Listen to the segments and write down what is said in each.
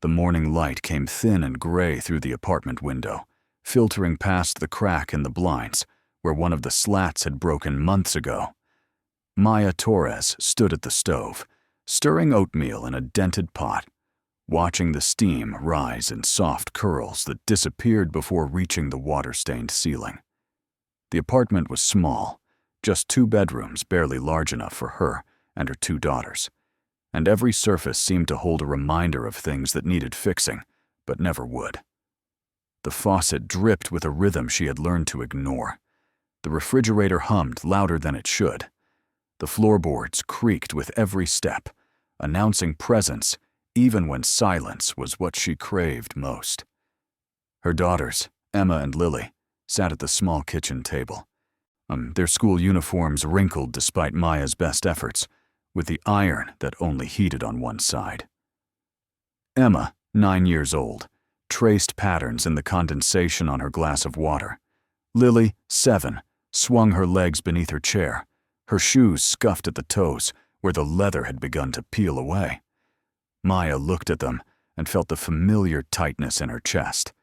The morning light came thin and gray through the apartment window, filtering past the crack in the blinds, where one of the slats had broken months ago. Maya Torres stood at the stove, stirring oatmeal in a dented pot, watching the steam rise in soft curls that disappeared before reaching the water-stained ceiling. The apartment was small, just 2 bedrooms barely large enough for her and her 2 daughters, and every surface seemed to hold a reminder of things that needed fixing, but never would. The faucet dripped with a rhythm she had learned to ignore. The refrigerator hummed louder than it should. The floorboards creaked with every step, announcing presence even when silence was what she craved most. Her daughters, Emma and Lily, sat at the small kitchen table, their school uniforms wrinkled despite Maya's best efforts, with the iron that only heated on one side. Emma, 9 years old, traced patterns in the condensation on her glass of water. Lily, 7, swung her legs beneath her chair, her shoes scuffed at the toes where the leather had begun to peel away. Maya looked at them and felt the familiar tightness in her chest,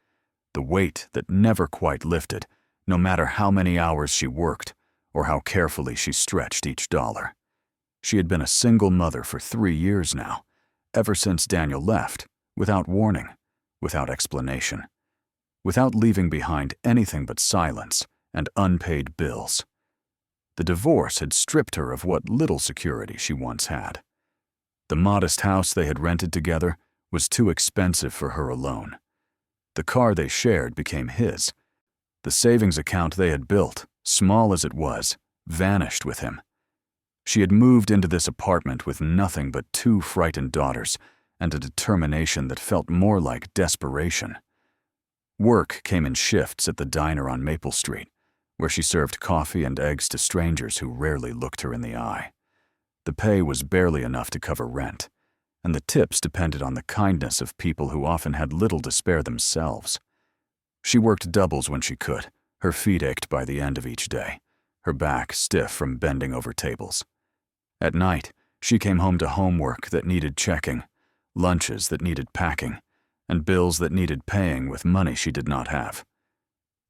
the weight that never quite lifted, no matter how many hours she worked or how carefully she stretched each dollar. She had been a single mother for 3 years now, ever since Daniel left, without warning, without explanation, without leaving behind anything but silence and unpaid bills. The divorce had stripped her of what little security she once had. The modest house they had rented together was too expensive for her alone. The car they shared became his. The savings account they had built, small as it was, vanished with him. She had moved into this apartment with nothing but 2 frightened daughters and a determination that felt more like desperation. Work came in shifts at the diner on Maple Street, where she served coffee and eggs to strangers who rarely looked her in the eye. The pay was barely enough to cover rent, and the tips depended on the kindness of people who often had little to spare themselves. She worked doubles when she could. Her feet ached by the end of each day, her back stiff from bending over tables. At night, she came home to homework that needed checking, lunches that needed packing, and bills that needed paying with money she did not have.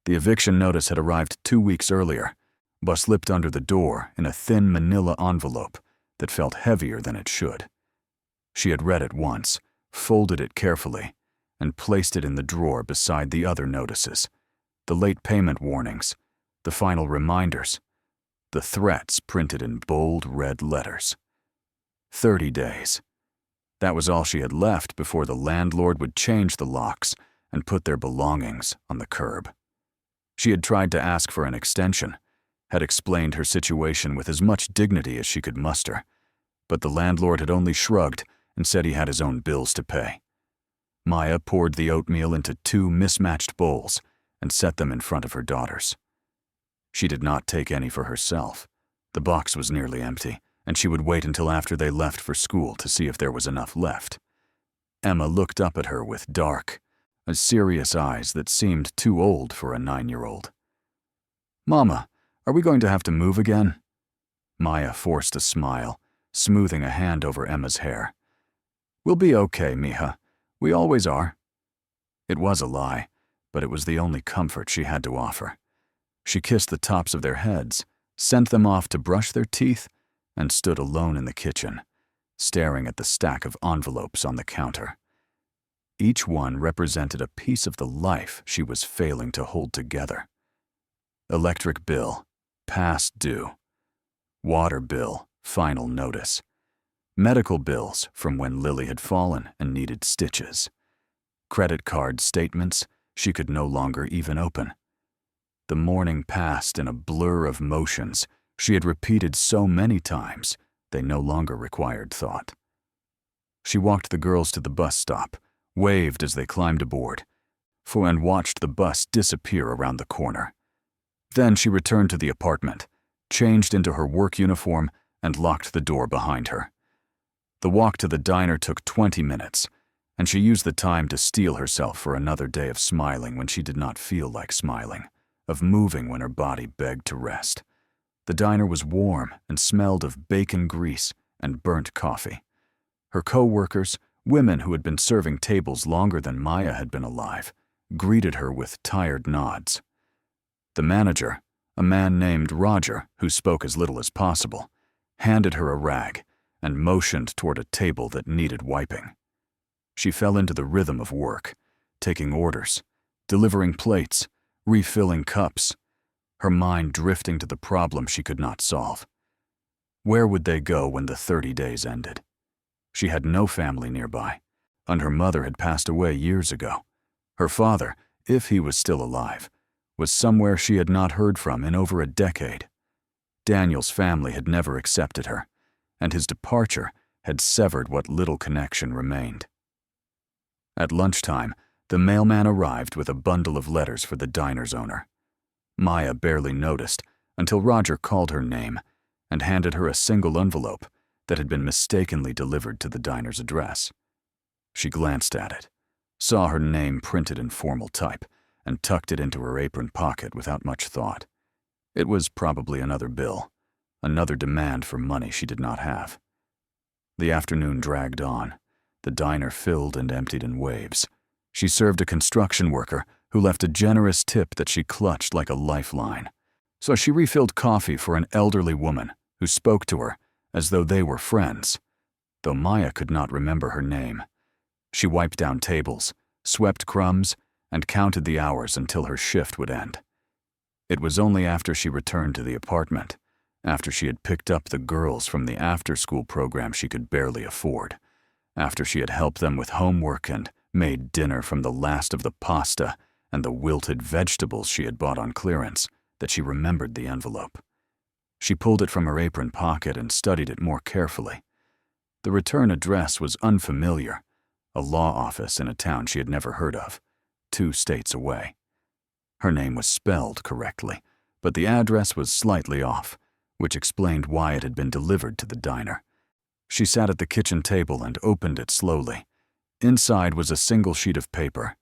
The eviction notice had arrived 2 weeks earlier, but slipped under the door in a thin manila envelope that felt heavier than it should. She had read it once, folded it carefully, and placed it in the drawer beside the other notices, the late payment warnings, the final reminders, the threats printed in bold red letters. 30 days. That was all she had left before the landlord would change the locks and put their belongings on the curb. She had tried to ask for an extension, had explained her situation with as much dignity as she could muster, but the landlord had only shrugged and said he had his own bills to pay. Maya poured the oatmeal into 2 mismatched bowls and set them in front of her daughters. She did not take any for herself. The box was nearly empty, and she would wait until after they left for school to see if there was enough left. Emma looked up at her with dark, serious eyes that seemed too old for a 9-year-old. "Mama, are we going to have to move again?" Maya forced a smile, smoothing a hand over Emma's hair. "We'll be okay, mija. We always are." It was a lie, but it was the only comfort she had to offer. She kissed the tops of their heads, sent them off to brush their teeth, and stood alone in the kitchen, staring at the stack of envelopes on the counter. Each one represented a piece of the life she was failing to hold together. Electric bill, past due. Water bill, final notice. Medical bills from when Lily had fallen and needed stitches. Credit card statements she could no longer even open. The morning passed in a blur of motions she had repeated so many times they no longer required thought. She walked the girls to the bus stop, waved as they climbed aboard, and watched the bus disappear around the corner. Then she returned to the apartment, changed into her work uniform, and locked the door behind her. The walk to the diner took 20 minutes, and she used the time to steel herself for another day of smiling when she did not feel like smiling, of moving when her body begged to rest. The diner was warm and smelled of bacon grease and burnt coffee. Her co-workers, Women who had been serving tables longer than Maya had been alive greeted her with tired nods. The manager, a man named Roger, who spoke as little as possible, handed her a rag and motioned toward a table that needed wiping. She fell into the rhythm of work, taking orders, delivering plates, refilling cups, her mind drifting to the problem she could not solve. Where would they go when the 30 days ended? She had no family nearby, and her mother had passed away years ago. Her father, if he was still alive, was somewhere she had not heard from in over a decade. Daniel's family had never accepted her, and his departure had severed what little connection remained. At lunchtime, the mailman arrived with a bundle of letters for the diner's owner. Maya barely noticed until Roger called her name and handed her a single envelope that had been mistakenly delivered to the diner's address. She glanced at it, saw her name printed in formal type, and tucked it into her apron pocket without much thought. It was probably another bill, another demand for money she did not have. The afternoon dragged on. The diner filled and emptied in waves. She served a construction worker who left a generous tip that she clutched like a lifeline. So she refilled coffee for an elderly woman who spoke to her as though they were friends, though Maya could not remember her name. She wiped down tables, swept crumbs, and counted the hours until her shift would end. It was only after she returned to the apartment, after she had picked up the girls from the after-school program she could barely afford, after she had helped them with homework and made dinner from the last of the pasta and the wilted vegetables she had bought on clearance, that she remembered the envelope. She pulled it from her apron pocket and studied it more carefully. The return address was unfamiliar, a law office in a town she had never heard of, 2 states away. Her name was spelled correctly, but the address was slightly off, which explained why it had been delivered to the diner. She sat at the kitchen table and opened it slowly. Inside was a single sheet of paper,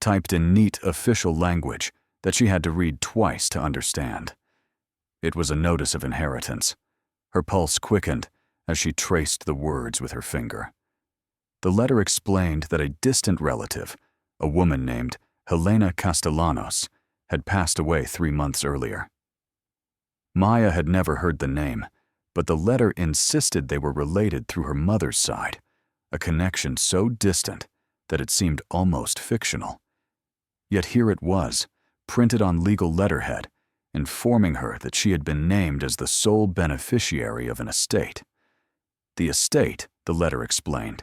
typed in neat official language that she had to read twice to understand. It was a notice of inheritance. Her pulse quickened as she traced the words with her finger. The letter explained that a distant relative, a woman named Helena Castellanos, had passed away 3 months earlier. Maya had never heard the name, but the letter insisted they were related through her mother's side, a connection so distant that it seemed almost fictional. Yet here it was, printed on legal letterhead, informing her that she had been named as the sole beneficiary of an estate. The estate, the letter explained,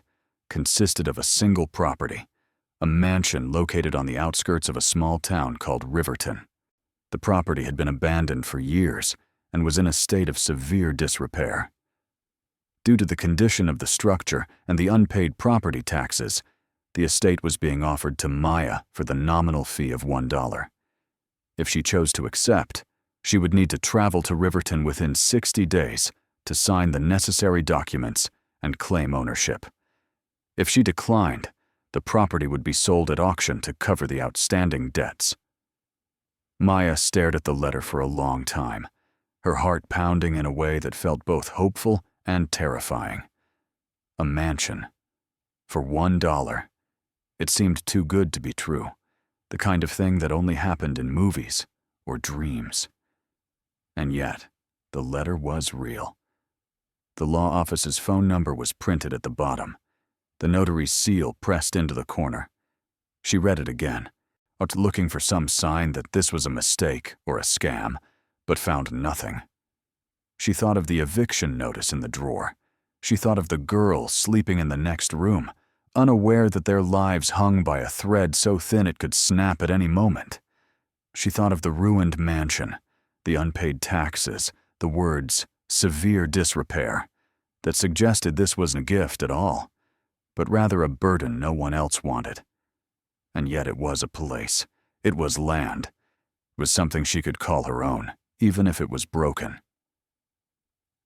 consisted of a single property, a mansion located on the outskirts of a small town called Riverton. The property had been abandoned for years and was in a state of severe disrepair. Due to the condition of the structure and the unpaid property taxes, the estate was being offered to Maya for the nominal fee of $1. If she chose to accept, she would need to travel to Riverton within 60 days to sign the necessary documents and claim ownership. If she declined, the property would be sold at auction to cover the outstanding debts. Maya stared at the letter for a long time, her heart pounding in a way that felt both hopeful and terrifying. A mansion. For $1. It seemed too good to be true, the kind of thing that only happened in movies or dreams. And yet, the letter was real. The law office's phone number was printed at the bottom, the notary's seal pressed into the corner. She read it again, looking for some sign that this was a mistake or a scam, but found nothing. She thought of the eviction notice in the drawer. She thought of the girls sleeping in the next room, unaware that their lives hung by a thread so thin it could snap at any moment. She thought of the ruined mansion, the unpaid taxes, the words, severe disrepair, that suggested this wasn't a gift at all, but rather a burden no one else wanted. And yet it was a place. It was land. It was something she could call her own, even if it was broken.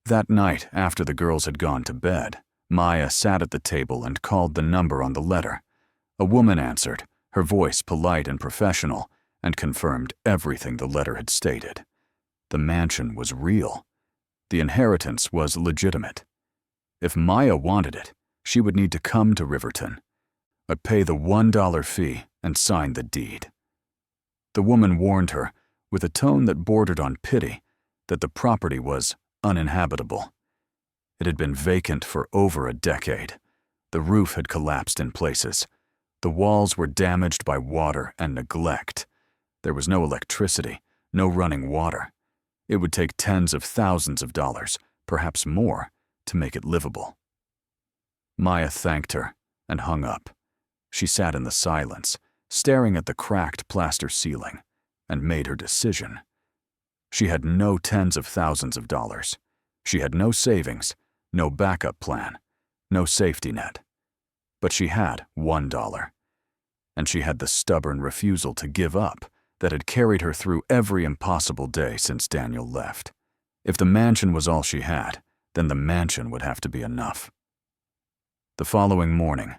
That night, after the girls had gone to bed, Maya sat at the table and called the number on the letter. A woman answered, her voice polite and professional, and confirmed everything the letter had stated. The mansion was real. The inheritance was legitimate. If Maya wanted it, she would need to come to Riverton, but pay the $1 fee and sign the deed. The woman warned her, with a tone that bordered on pity, that the property was uninhabitable. It had been vacant for over a decade. The roof had collapsed in places. The walls were damaged by water and neglect. There was no electricity, no running water. It would take tens of thousands of dollars, perhaps more, to make it livable. Maya thanked her and hung up. She sat in the silence, staring at the cracked plaster ceiling, and made her decision. She had no tens of thousands of dollars. She had no savings, no backup plan, no safety net. But she had $1. And she had the stubborn refusal to give up that had carried her through every impossible day since Daniel left. If the mansion was all she had, then the mansion would have to be enough. The following morning,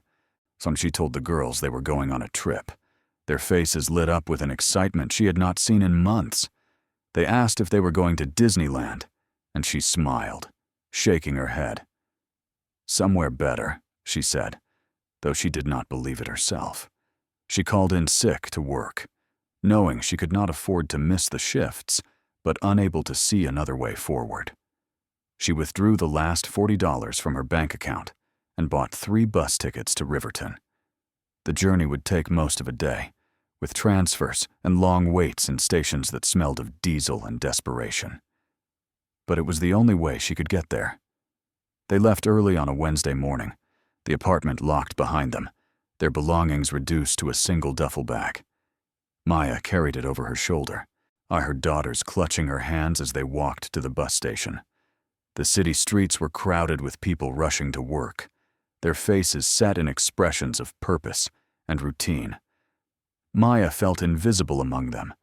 she told the girls they were going on a trip. Their faces lit up with an excitement she had not seen in months. They asked if they were going to Disneyland, and she smiled, shaking her head. Somewhere better, she said, though she did not believe it herself. She called in sick to work, knowing she could not afford to miss the shifts, but unable to see another way forward. She withdrew the last $40 from her bank account and bought 3 bus tickets to Riverton. The journey would take most of a day, with transfers and long waits in stations that smelled of diesel and desperation. But it was the only way she could get there. They left early on a Wednesday morning, the apartment locked behind them, their belongings reduced to a single duffel bag. Maya carried it over her shoulder. I heard daughters clutching her hands as they walked to the bus station. The city streets were crowded with people rushing to work, their faces set in expressions of purpose and routine. Maya felt invisible among them,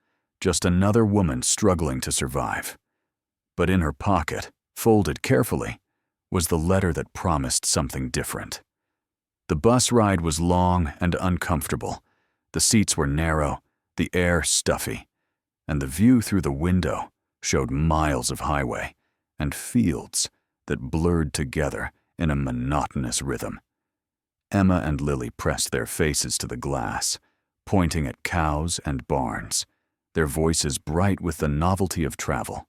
just another woman struggling to survive. But in her pocket, folded carefully, was the letter that promised something different. The bus ride was long and uncomfortable. The seats were narrow, the air stuffy, and the view through the window showed miles of highway and fields that blurred together in a monotonous rhythm. Emma and Lily pressed their faces to the glass, pointing at cows and barns, their voices bright with the novelty of travel.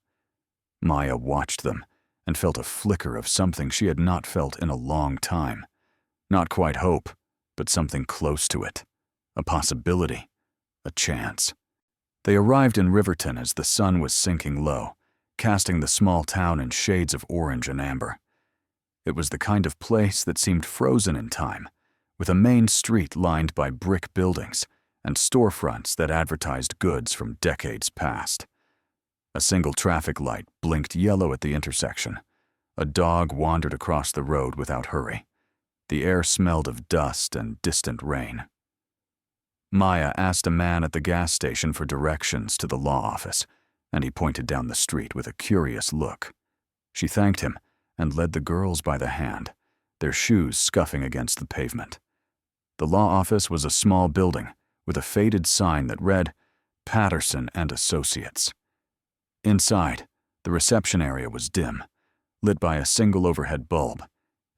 Maya watched them and felt a flicker of something she had not felt in a long time. Not quite hope, but something close to it. A possibility, a chance. They arrived in Riverton as the sun was sinking low, casting the small town in shades of orange and amber. It was the kind of place that seemed frozen in time, with a main street lined by brick buildings and storefronts that advertised goods from decades past. A single traffic light blinked yellow at the intersection. A dog wandered across the road without hurry. The air smelled of dust and distant rain. Maya asked a man at the gas station for directions to the law office, and he pointed down the street with a curious look. She thanked him and led the girls by the hand, their shoes scuffing against the pavement. The law office was a small building with a faded sign that read, Patterson and Associates. Inside, the reception area was dim, lit by a single overhead bulb,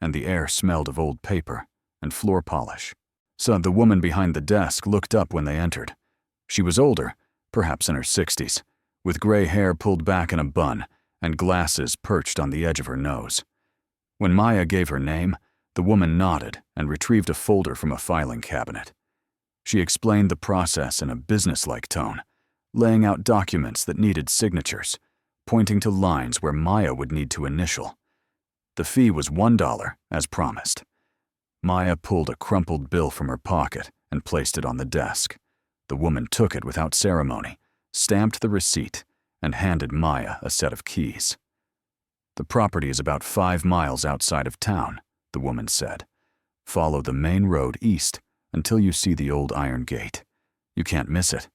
and the air smelled of old paper and floor polish. So the woman behind the desk looked up when they entered. She was older, perhaps in her 60s, with gray hair pulled back in a bun and glasses perched on the edge of her nose. When Maya gave her name, the woman nodded and retrieved a folder from a filing cabinet. She explained the process in a businesslike tone, laying out documents that needed signatures, pointing to lines where Maya would need to initial. The fee was $1, as promised. Maya pulled a crumpled bill from her pocket and placed it on the desk. The woman took it without ceremony, stamped the receipt, and handed Maya a set of keys. The property is about 5 miles outside of town, the woman said. Follow the main road east until you see the old iron gate. You can't miss it.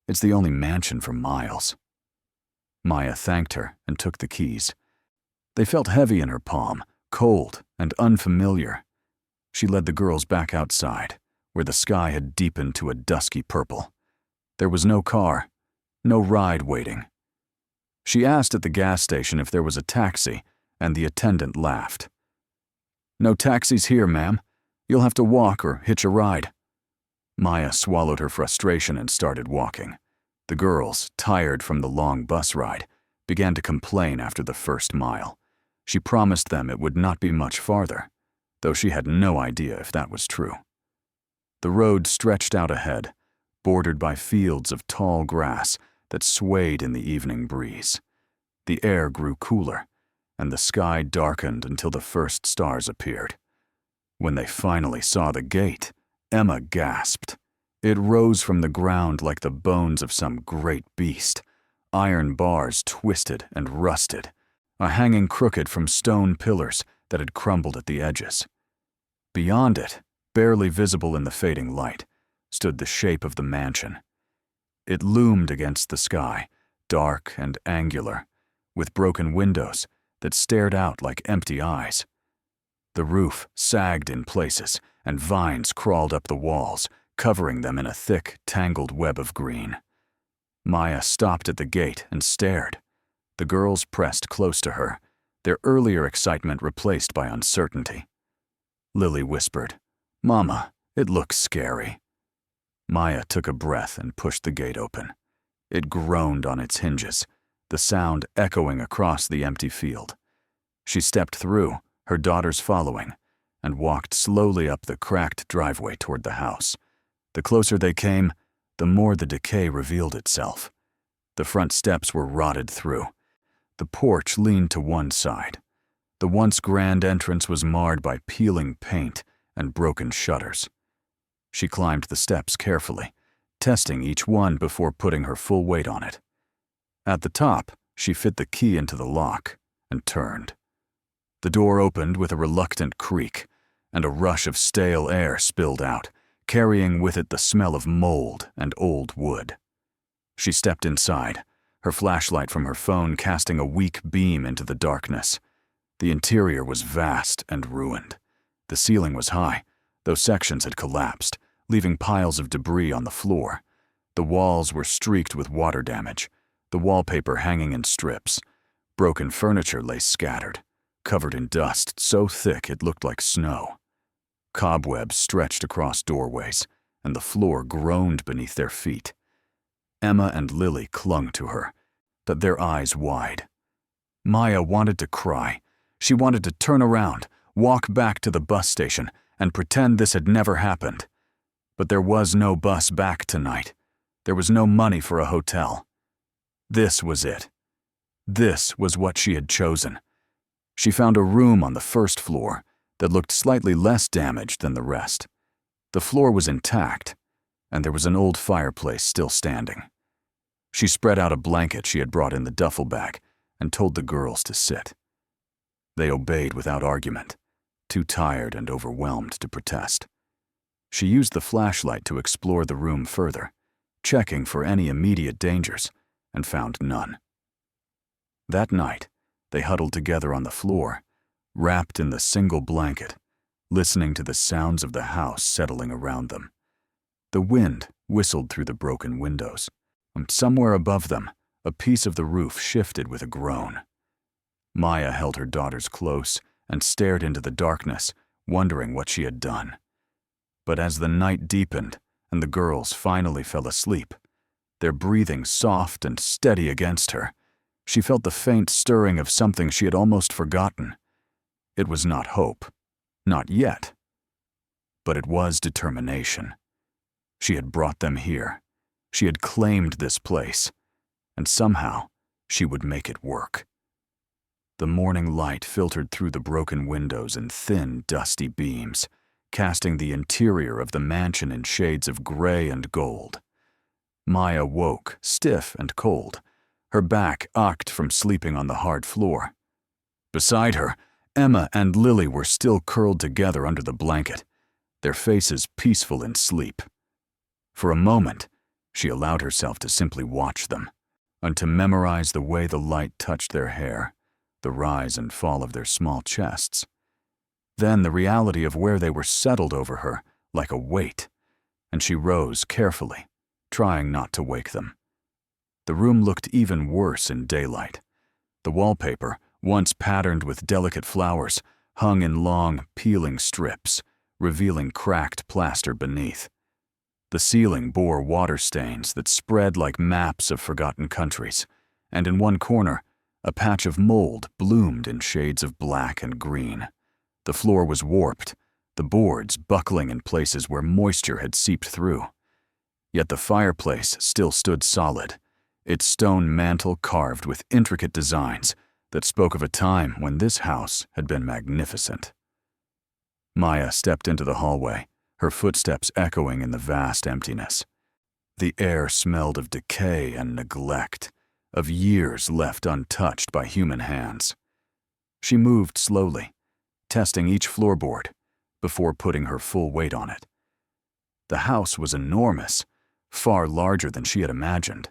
It's the only mansion for miles. Maya thanked her and took the keys. They felt heavy in her palm, cold and unfamiliar. She led the girls back outside, where the sky had deepened to a dusky purple. There was no car, no ride waiting. She asked at the gas station if there was a taxi, and the attendant laughed. No taxis here, ma'am. You'll have to walk or hitch a ride. Maya swallowed her frustration and started walking. The girls, tired from the long bus ride, began to complain after the first mile. She promised them it would not be much farther, though she had no idea if that was true. The road stretched out ahead, bordered by fields of tall grass that swayed in the evening breeze. The air grew cooler, and the sky darkened until the first stars appeared. When they finally saw the gate, Emma gasped. It rose from the ground like the bones of some great beast. Iron bars twisted and rusted, hanging crooked from stone pillars that had crumbled at the edges. Beyond it, barely visible in the fading light, stood the shape of the mansion. It loomed against the sky, dark and angular, with broken windows that stared out like empty eyes. The roof sagged in places, and vines crawled up the walls, covering them in a thick, tangled web of green. Maya stopped at the gate and stared. The girls pressed close to her, their earlier excitement replaced by uncertainty. Lily whispered, "Mama, it looks scary." Maya took a breath and pushed the gate open. It groaned on its hinges, the sound echoing across the empty field. She stepped through, her daughters following, and walked slowly up the cracked driveway toward the house. The closer they came, the more the decay revealed itself. The front steps were rotted through. The porch leaned to one side. The once grand entrance was marred by peeling paint and broken shutters. She climbed the steps carefully, testing each one before putting her full weight on it. At the top, she fit the key into the lock and turned. The door opened with a reluctant creak, and a rush of stale air spilled out, carrying with it the smell of mold and old wood. She stepped inside, her flashlight from her phone casting a weak beam into the darkness. The interior was vast and ruined. The ceiling was high, though sections had collapsed, leaving piles of debris on the floor. The walls were streaked with water damage, the wallpaper hanging in strips. Broken furniture lay scattered, covered in dust so thick it looked like snow. Cobwebs stretched across doorways, and the floor groaned beneath their feet. Emma and Lily clung to her, their eyes wide. Maya wanted to cry. She wanted to turn around, walk back to the bus station, and pretend this had never happened. But there was no bus back tonight. There was no money for a hotel. This was it. This was what she had chosen. She found a room on the first floor that looked slightly less damaged than the rest. The floor was intact, and there was an old fireplace still standing. She spread out a blanket she had brought in the duffel bag and told the girls to sit. They obeyed without argument, too tired and overwhelmed to protest. She used the flashlight to explore the room further, checking for any immediate dangers, and found none. That night, they huddled together on the floor, wrapped in the single blanket, listening to the sounds of the house settling around them. The wind whistled through the broken windows. Somewhere above them, a piece of the roof shifted with a groan. Maya held her daughters close and stared into the darkness, wondering what she had done. But as the night deepened and the girls finally fell asleep, their breathing soft and steady against her, she felt the faint stirring of something she had almost forgotten. It was not hope, not yet, but it was determination. She had brought them here. She had claimed this place, and somehow she would make it work. The morning light filtered through the broken windows in thin, dusty beams, casting the interior of the mansion in shades of gray and gold. Maya woke, stiff and cold, her back ached from sleeping on the hard floor. Beside her, Emma and Lily were still curled together under the blanket, their faces peaceful in sleep. For a moment, she allowed herself to simply watch them, and to memorize the way the light touched their hair, the rise and fall of their small chests. Then the reality of where they were settled over her like a weight, and she rose carefully, trying not to wake them. The room looked even worse in daylight. The wallpaper, once patterned with delicate flowers, hung in long, peeling strips, revealing cracked plaster beneath. The ceiling bore water stains that spread like maps of forgotten countries, and in one corner, a patch of mold bloomed in shades of black and green. The floor was warped, the boards buckling in places where moisture had seeped through. Yet the fireplace still stood solid, its stone mantel carved with intricate designs that spoke of a time when this house had been magnificent. Maya stepped into the hallway, her footsteps echoing in the vast emptiness. The air smelled of decay and neglect, of years left untouched by human hands. She moved slowly, testing each floorboard before putting her full weight on it. The house was enormous, far larger than she had imagined.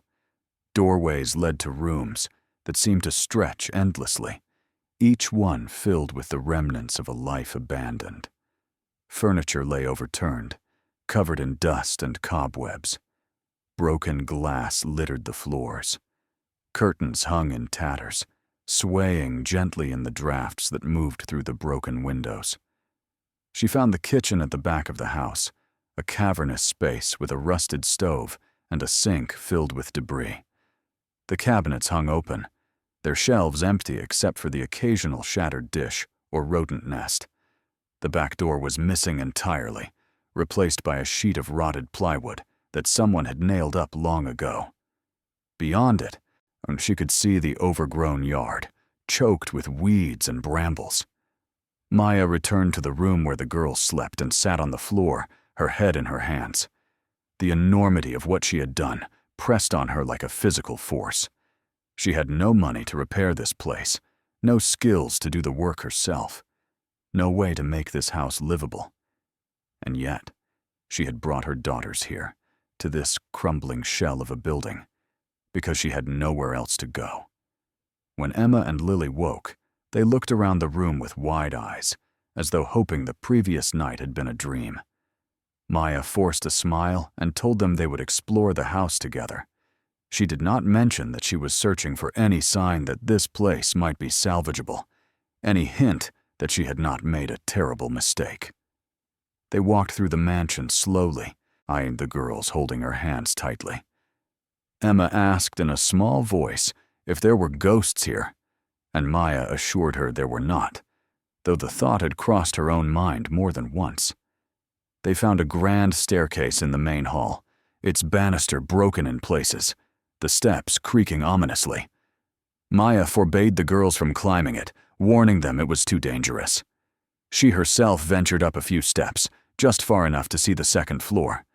Doorways led to rooms that seemed to stretch endlessly, each one filled with the remnants of a life abandoned. Furniture lay overturned, covered in dust and cobwebs. Broken glass littered the floors. Curtains hung in tatters, swaying gently in the drafts that moved through the broken windows. She found the kitchen at the back of the house, a cavernous space with a rusted stove and a sink filled with debris. The cabinets hung open, their shelves empty except for the occasional shattered dish or rodent nest. The back door was missing entirely, replaced by a sheet of rotted plywood that someone had nailed up long ago. Beyond it, she could see the overgrown yard, choked with weeds and brambles. Maya returned to the room where the girls slept and sat on the floor, her head in her hands. The enormity of what she had done pressed on her like a physical force. She had no money to repair this place, no skills to do the work herself, no way to make this house livable. And yet, she had brought her daughters here, to this crumbling shell of a building, because she had nowhere else to go. When Emma and Lily woke, they looked around the room with wide eyes, as though hoping the previous night had been a dream. Maya forced a smile and told them they would explore the house together. She did not mention that she was searching for any sign that this place might be salvageable, any hint that she had not made a terrible mistake. They walked through the mansion slowly, eyeing the girls holding her hands tightly. Emma asked in a small voice if there were ghosts here, and Maya assured her there were not, though the thought had crossed her own mind more than once. They found a grand staircase in the main hall, its banister broken in places, the steps creaking ominously. Maya forbade the girls from climbing it, warning them it was too dangerous. She herself ventured up a few steps, just far enough to see the second floor.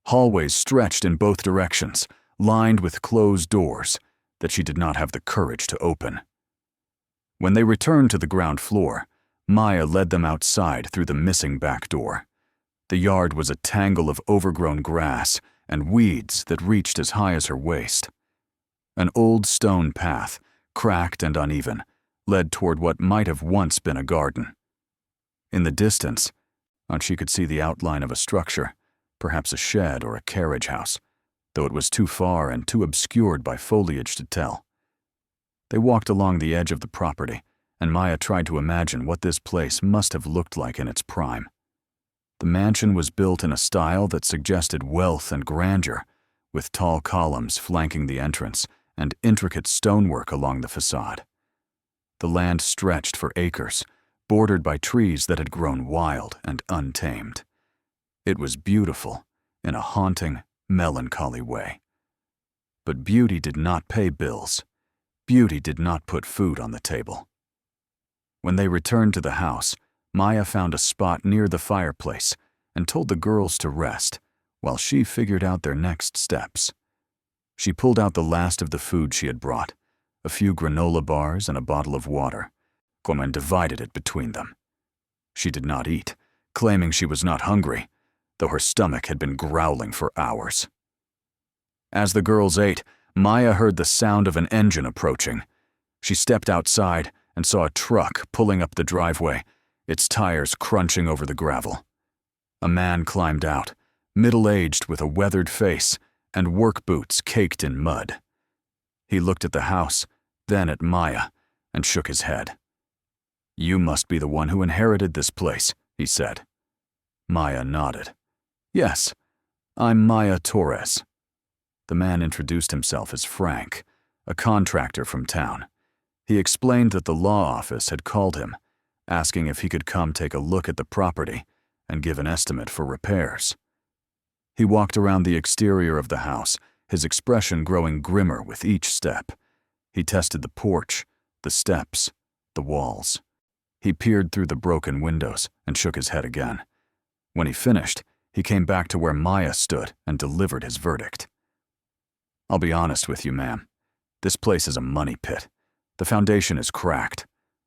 Hallways stretched in both directions, lined with closed doors that she did not have the courage to open. When they returned to the ground floor, Maya led them outside through the missing back door. The yard was a tangle of overgrown grass and weeds that reached as high as her waist. An old stone path, cracked and uneven, led toward what might have once been a garden. In the distance, she could see the outline of a structure, perhaps a shed or a carriage house, though it was too far and too obscured by foliage to tell. They walked along the edge of the property, and Maya tried to imagine what this place must have looked like in its prime. The mansion was built in a style that suggested wealth and grandeur, with tall columns flanking the entrance and intricate stonework along the facade. The land stretched for acres, bordered by trees that had grown wild and untamed. It was beautiful in a haunting, melancholy way. But beauty did not pay bills. Beauty did not put food on the table. When they returned to the house, Maya found a spot near the fireplace and told the girls to rest while she figured out their next steps. She pulled out the last of the food she had brought, a few granola bars and a bottle of water, and divided it between them. She did not eat, claiming she was not hungry, though her stomach had been growling for hours. As the girls ate, Maya heard the sound of an engine approaching. She stepped outside and saw a truck pulling up the driveway, its tires crunching over the gravel. A man climbed out, middle-aged with a weathered face and work boots caked in mud. He looked at the house, then at Maya, and shook his head. "You must be the one who inherited this place," he said. Maya nodded. "Yes, I'm Maya Torres." The man introduced himself as Frank, a contractor from town. He explained that the law office had called him, asking if he could come take a look at the property and give an estimate for repairs. He walked around the exterior of the house, his expression growing grimmer with each step. He tested the porch, the steps, the walls. He peered through the broken windows and shook his head again. When he finished, he came back to where Maya stood and delivered his verdict. "I'll be honest with you, ma'am. This place is a money pit. The foundation is cracked.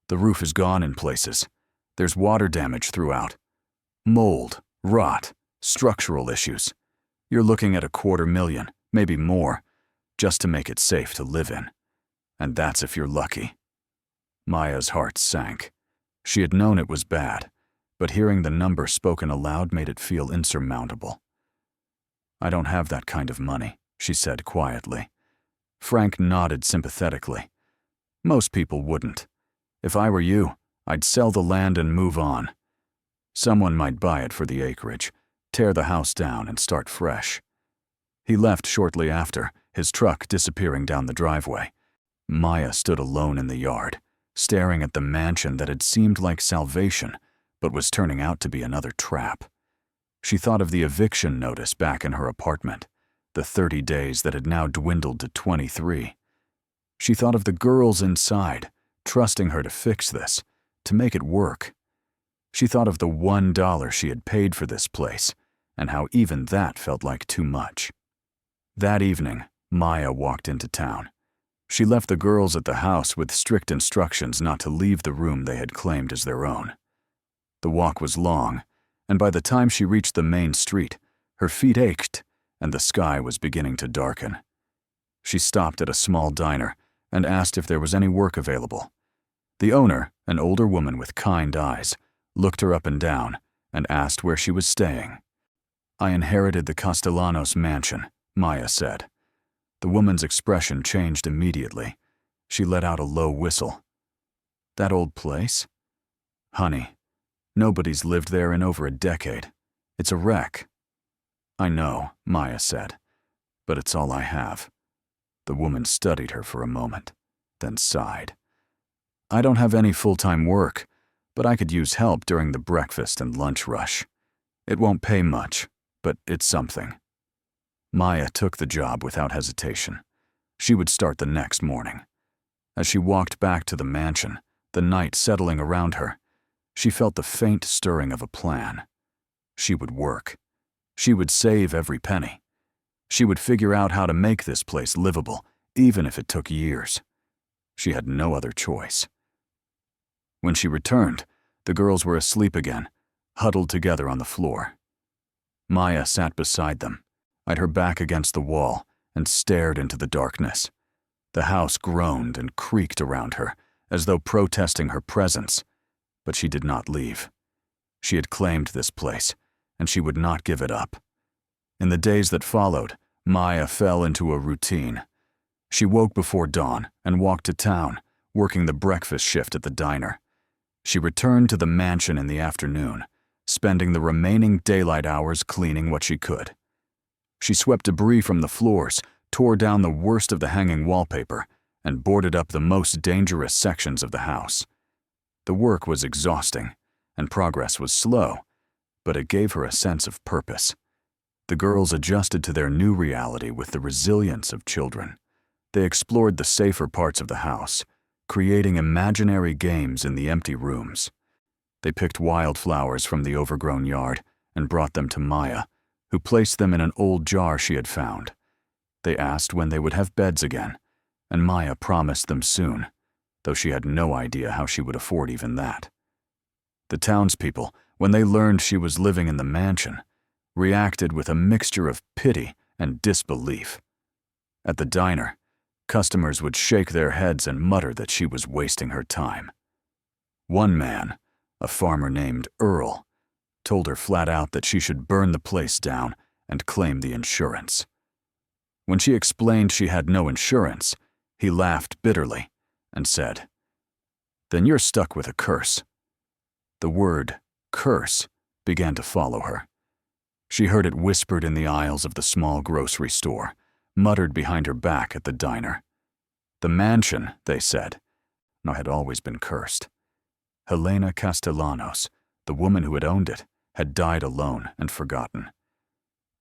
The roof is gone in places. There's water damage throughout. Mold, rot, structural issues. You're looking at $250,000, maybe more, just to make it safe to live in. And that's if you're lucky." Maya's heart sank. She had known it was bad, but hearing the number spoken aloud made it feel insurmountable. "I don't have that kind of money," she said quietly. Frank nodded sympathetically. "Most people wouldn't. If I were you, I'd sell the land and move on. Someone might buy it for the acreage, tear the house down and start fresh." He left shortly after, his truck disappearing down the driveway. Maya stood alone in the yard, staring at the mansion that had seemed like salvation, but was turning out to be another trap. She thought of the eviction notice back in her apartment, the 30 days that had now dwindled to 23. She thought of the girls inside, trusting her to fix this, to make it work. She thought of the $1 she had paid for this place, and how even that felt like too much. That evening, Maya walked into town. She left the girls at the house with strict instructions not to leave the room they had claimed as their own. The walk was long, and by the time she reached the main street, her feet ached, and the sky was beginning to darken. She stopped at a small diner and asked if there was any work available. The owner, an older woman with kind eyes, looked her up and down and asked where she was staying. "I inherited the Castellanos mansion," Maya said. The woman's expression changed immediately. She let out a low whistle. "That old place? Honey, nobody's lived there in over a decade. It's a wreck." "I know," Maya said, "but it's all I have." The woman studied her for a moment, then sighed. "I don't have any full-time work, but I could use help during the breakfast and lunch rush. It won't pay much, but it's something." Maya took the job without hesitation. She would start the next morning. As she walked back to the mansion, the night settling around her, she felt the faint stirring of a plan. She would work. She would save every penny. She would figure out how to make this place livable, even if it took years. She had no other choice. When she returned, the girls were asleep again, huddled together on the floor. Maya sat beside them, eyed her back against the wall, and stared into the darkness. The house groaned and creaked around her, as though protesting her presence, but she did not leave. She had claimed this place, and she would not give it up. In the days that followed, Maya fell into a routine. She woke before dawn and walked to town, working the breakfast shift at the diner. She returned to the mansion in the afternoon, spending the remaining daylight hours cleaning what she could. She swept debris from the floors, tore down the worst of the hanging wallpaper, and boarded up the most dangerous sections of the house. The work was exhausting, and progress was slow, but it gave her a sense of purpose. The girls adjusted to their new reality with the resilience of children. They explored the safer parts of the house, creating imaginary games in the empty rooms. They picked wildflowers from the overgrown yard and brought them to Maya, who placed them in an old jar she had found. They asked when they would have beds again, and Maya promised them soon, though she had no idea how she would afford even that. The townspeople, when they learned she was living in the mansion, reacted with a mixture of pity and disbelief. At the diner, customers would shake their heads and mutter that she was wasting her time. One man, a farmer named Earl, told her flat out that she should burn the place down and claim the insurance. When she explained she had no insurance, he laughed bitterly and said, Then you're stuck with a curse. The word curse began to follow her. She heard it whispered in the aisles of the small grocery store, muttered behind her back at the diner. The mansion, they said, had always been cursed. Helena Castellanos, the woman who had owned it, had died alone and forgotten.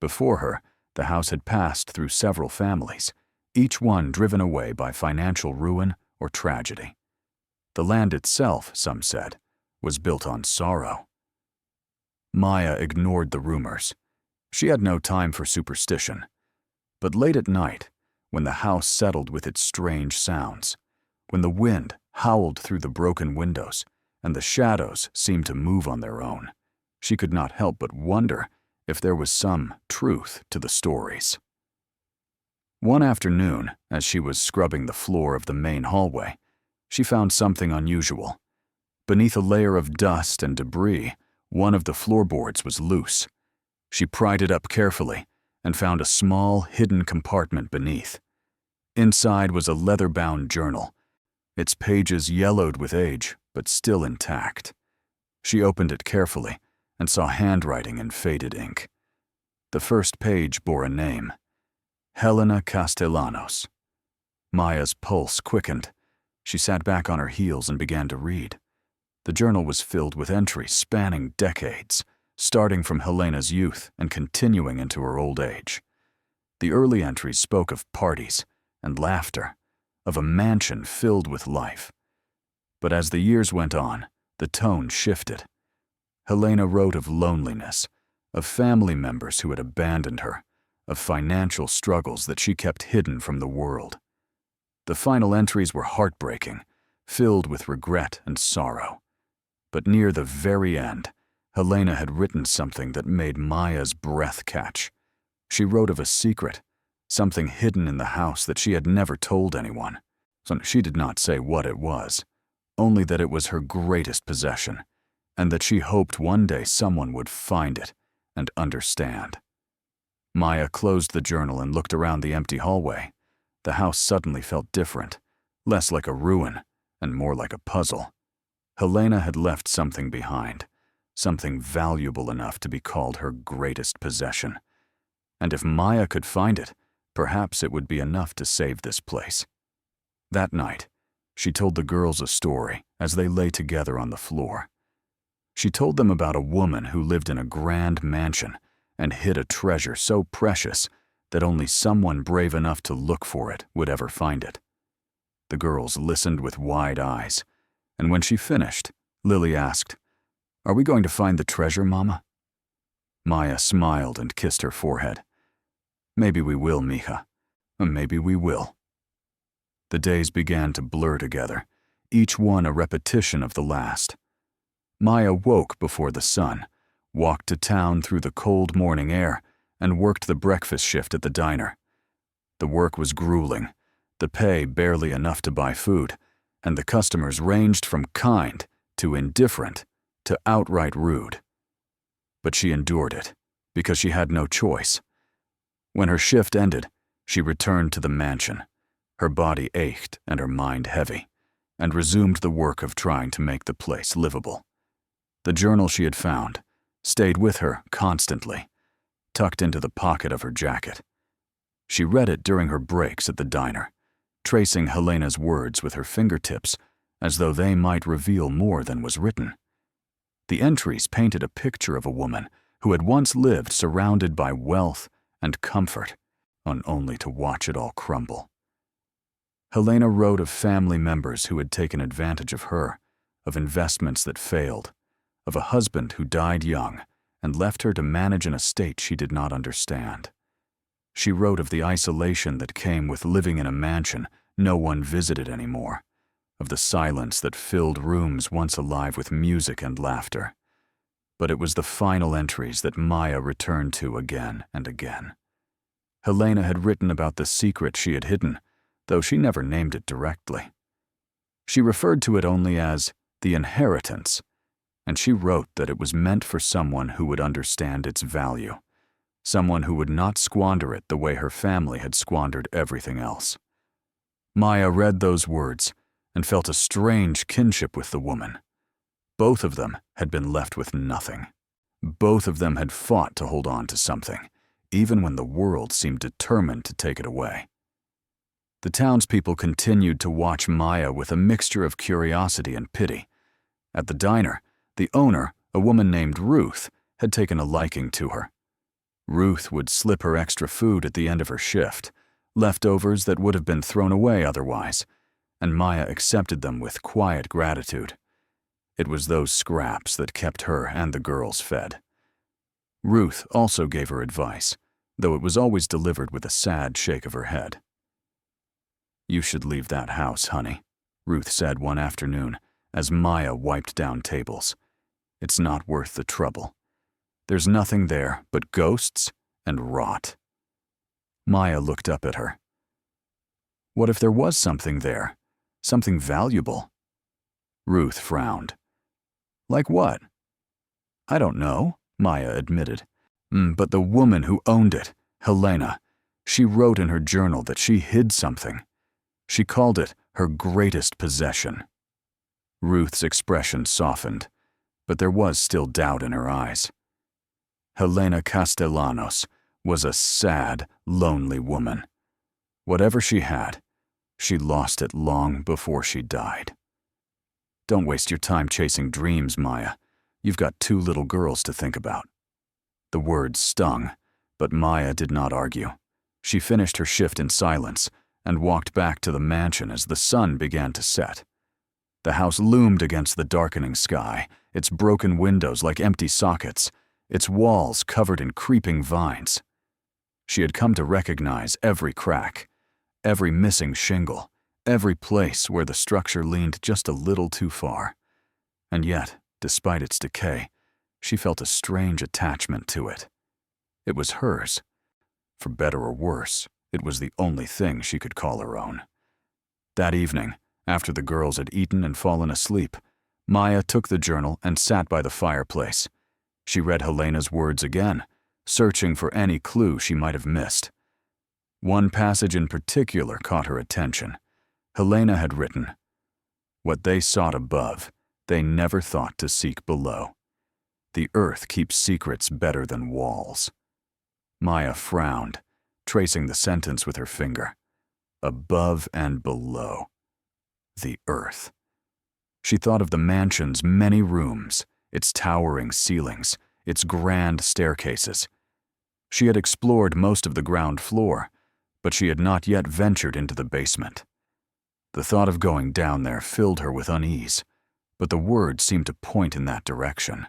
Before her, the house had passed through several families, each one driven away by financial ruin or tragedy. The land itself, some said, was built on sorrow. Maya ignored the rumors. She had no time for superstition. But late at night, when the house settled with its strange sounds, when the wind howled through the broken windows and the shadows seemed to move on their own, she could not help but wonder if there was some truth to the stories. One afternoon, as she was scrubbing the floor of the main hallway, she found something unusual. Beneath a layer of dust and debris, one of the floorboards was loose. She pried it up carefully and found a small, hidden compartment beneath. Inside was a leather-bound journal, its pages yellowed with age, but still intact. She opened it carefully and saw handwriting in faded ink. The first page bore a name: Helena Castellanos. Maya's pulse quickened. She sat back on her heels and began to read. The journal was filled with entries spanning decades, starting from Helena's youth and continuing into her old age. The early entries spoke of parties and laughter, of a mansion filled with life. But as the years went on, the tone shifted. Helena wrote of loneliness, of family members who had abandoned her, of financial struggles that she kept hidden from the world. The final entries were heartbreaking, filled with regret and sorrow. But near the very end, Helena had written something that made Maya's breath catch. She wrote of a secret, something hidden in the house that she had never told anyone. So she did not say what it was, only that it was her greatest possession, and that she hoped one day someone would find it and understand. Maya closed the journal and looked around the empty hallway. The house suddenly felt different, less like a ruin and more like a puzzle. Helena had left something behind, something valuable enough to be called her greatest possession. And if Maya could find it, perhaps it would be enough to save this place. That night, she told the girls a story as they lay together on the floor. She told them about a woman who lived in a grand mansion and hid a treasure so precious that only someone brave enough to look for it would ever find it. The girls listened with wide eyes, and when she finished, Lily asked, "Are we going to find the treasure, Mama?" Maya smiled and kissed her forehead. "Maybe we will, mija. Maybe we will." The days began to blur together, each one a repetition of the last. Maya woke before the sun, walked to town through the cold morning air, and worked the breakfast shift at the diner. The work was grueling, the pay barely enough to buy food, and the customers ranged from kind to indifferent to outright rude. But she endured it, because she had no choice. When her shift ended, she returned to the mansion. Her body ached and her mind heavy, and resumed the work of trying to make the place livable. The journal she had found stayed with her constantly, tucked into the pocket of her jacket. She read it during her breaks at the diner, tracing Helena's words with her fingertips as though they might reveal more than was written. The entries painted a picture of a woman who had once lived surrounded by wealth and comfort, only to watch it all crumble. Helena wrote of family members who had taken advantage of her, of investments that failed, of a husband who died young and left her to manage an estate she did not understand. She wrote of the isolation that came with living in a mansion no one visited anymore, of the silence that filled rooms once alive with music and laughter. But it was the final entries that Maya returned to again and again. Helena had written about the secret she had hidden, though she never named it directly. She referred to it only as the inheritance, and she wrote that it was meant for someone who would understand its value, someone who would not squander it the way her family had squandered everything else. Maya read those words and felt a strange kinship with the woman. Both of them had been left with nothing. Both of them had fought to hold on to something, even when the world seemed determined to take it away. The townspeople continued to watch Maya with a mixture of curiosity and pity. At the diner, the owner, a woman named Ruth, had taken a liking to her. Ruth would slip her extra food at the end of her shift, leftovers that would have been thrown away otherwise, and Maya accepted them with quiet gratitude. It was those scraps that kept her and the girls fed. Ruth also gave her advice, though it was always delivered with a sad shake of her head. "You should leave that house, honey," Ruth said one afternoon as Maya wiped down tables. "It's not worth the trouble. There's nothing there but ghosts and rot." Maya looked up at her. What if there was something there? Something valuable? Ruth frowned. Like what? "I don't know," Maya admitted. But the woman who owned it, Helena, she wrote in her journal that she hid something. She called it her greatest possession. Ruth's expression softened, but there was still doubt in her eyes. Helena Castellanos was a sad, lonely woman. Whatever she had, she lost it long before she died. "Don't waste your time chasing dreams, Maya. You've got 2 little girls to think about." The words stung, but Maya did not argue. She finished her shift in silence and walked back to the mansion as the sun began to set. The house loomed against the darkening sky, its broken windows like empty sockets, its walls covered in creeping vines. She had come to recognize every crack, every missing shingle, every place where the structure leaned just a little too far. And yet, despite its decay, she felt a strange attachment to it. It was hers. For better or worse, it was the only thing she could call her own. That evening, after the girls had eaten and fallen asleep, Maya took the journal and sat by the fireplace. She read Helena's words again, searching for any clue she might have missed. One passage in particular caught her attention. Helena had written, "What they sought above, they never thought to seek below. The earth keeps secrets better than walls." Maya frowned, tracing the sentence with her finger. Above and below. The earth. She thought of the mansion's many rooms, its towering ceilings, its grand staircases. She had explored most of the ground floor, but she had not yet ventured into the basement. The thought of going down there filled her with unease, but the words seemed to point in that direction.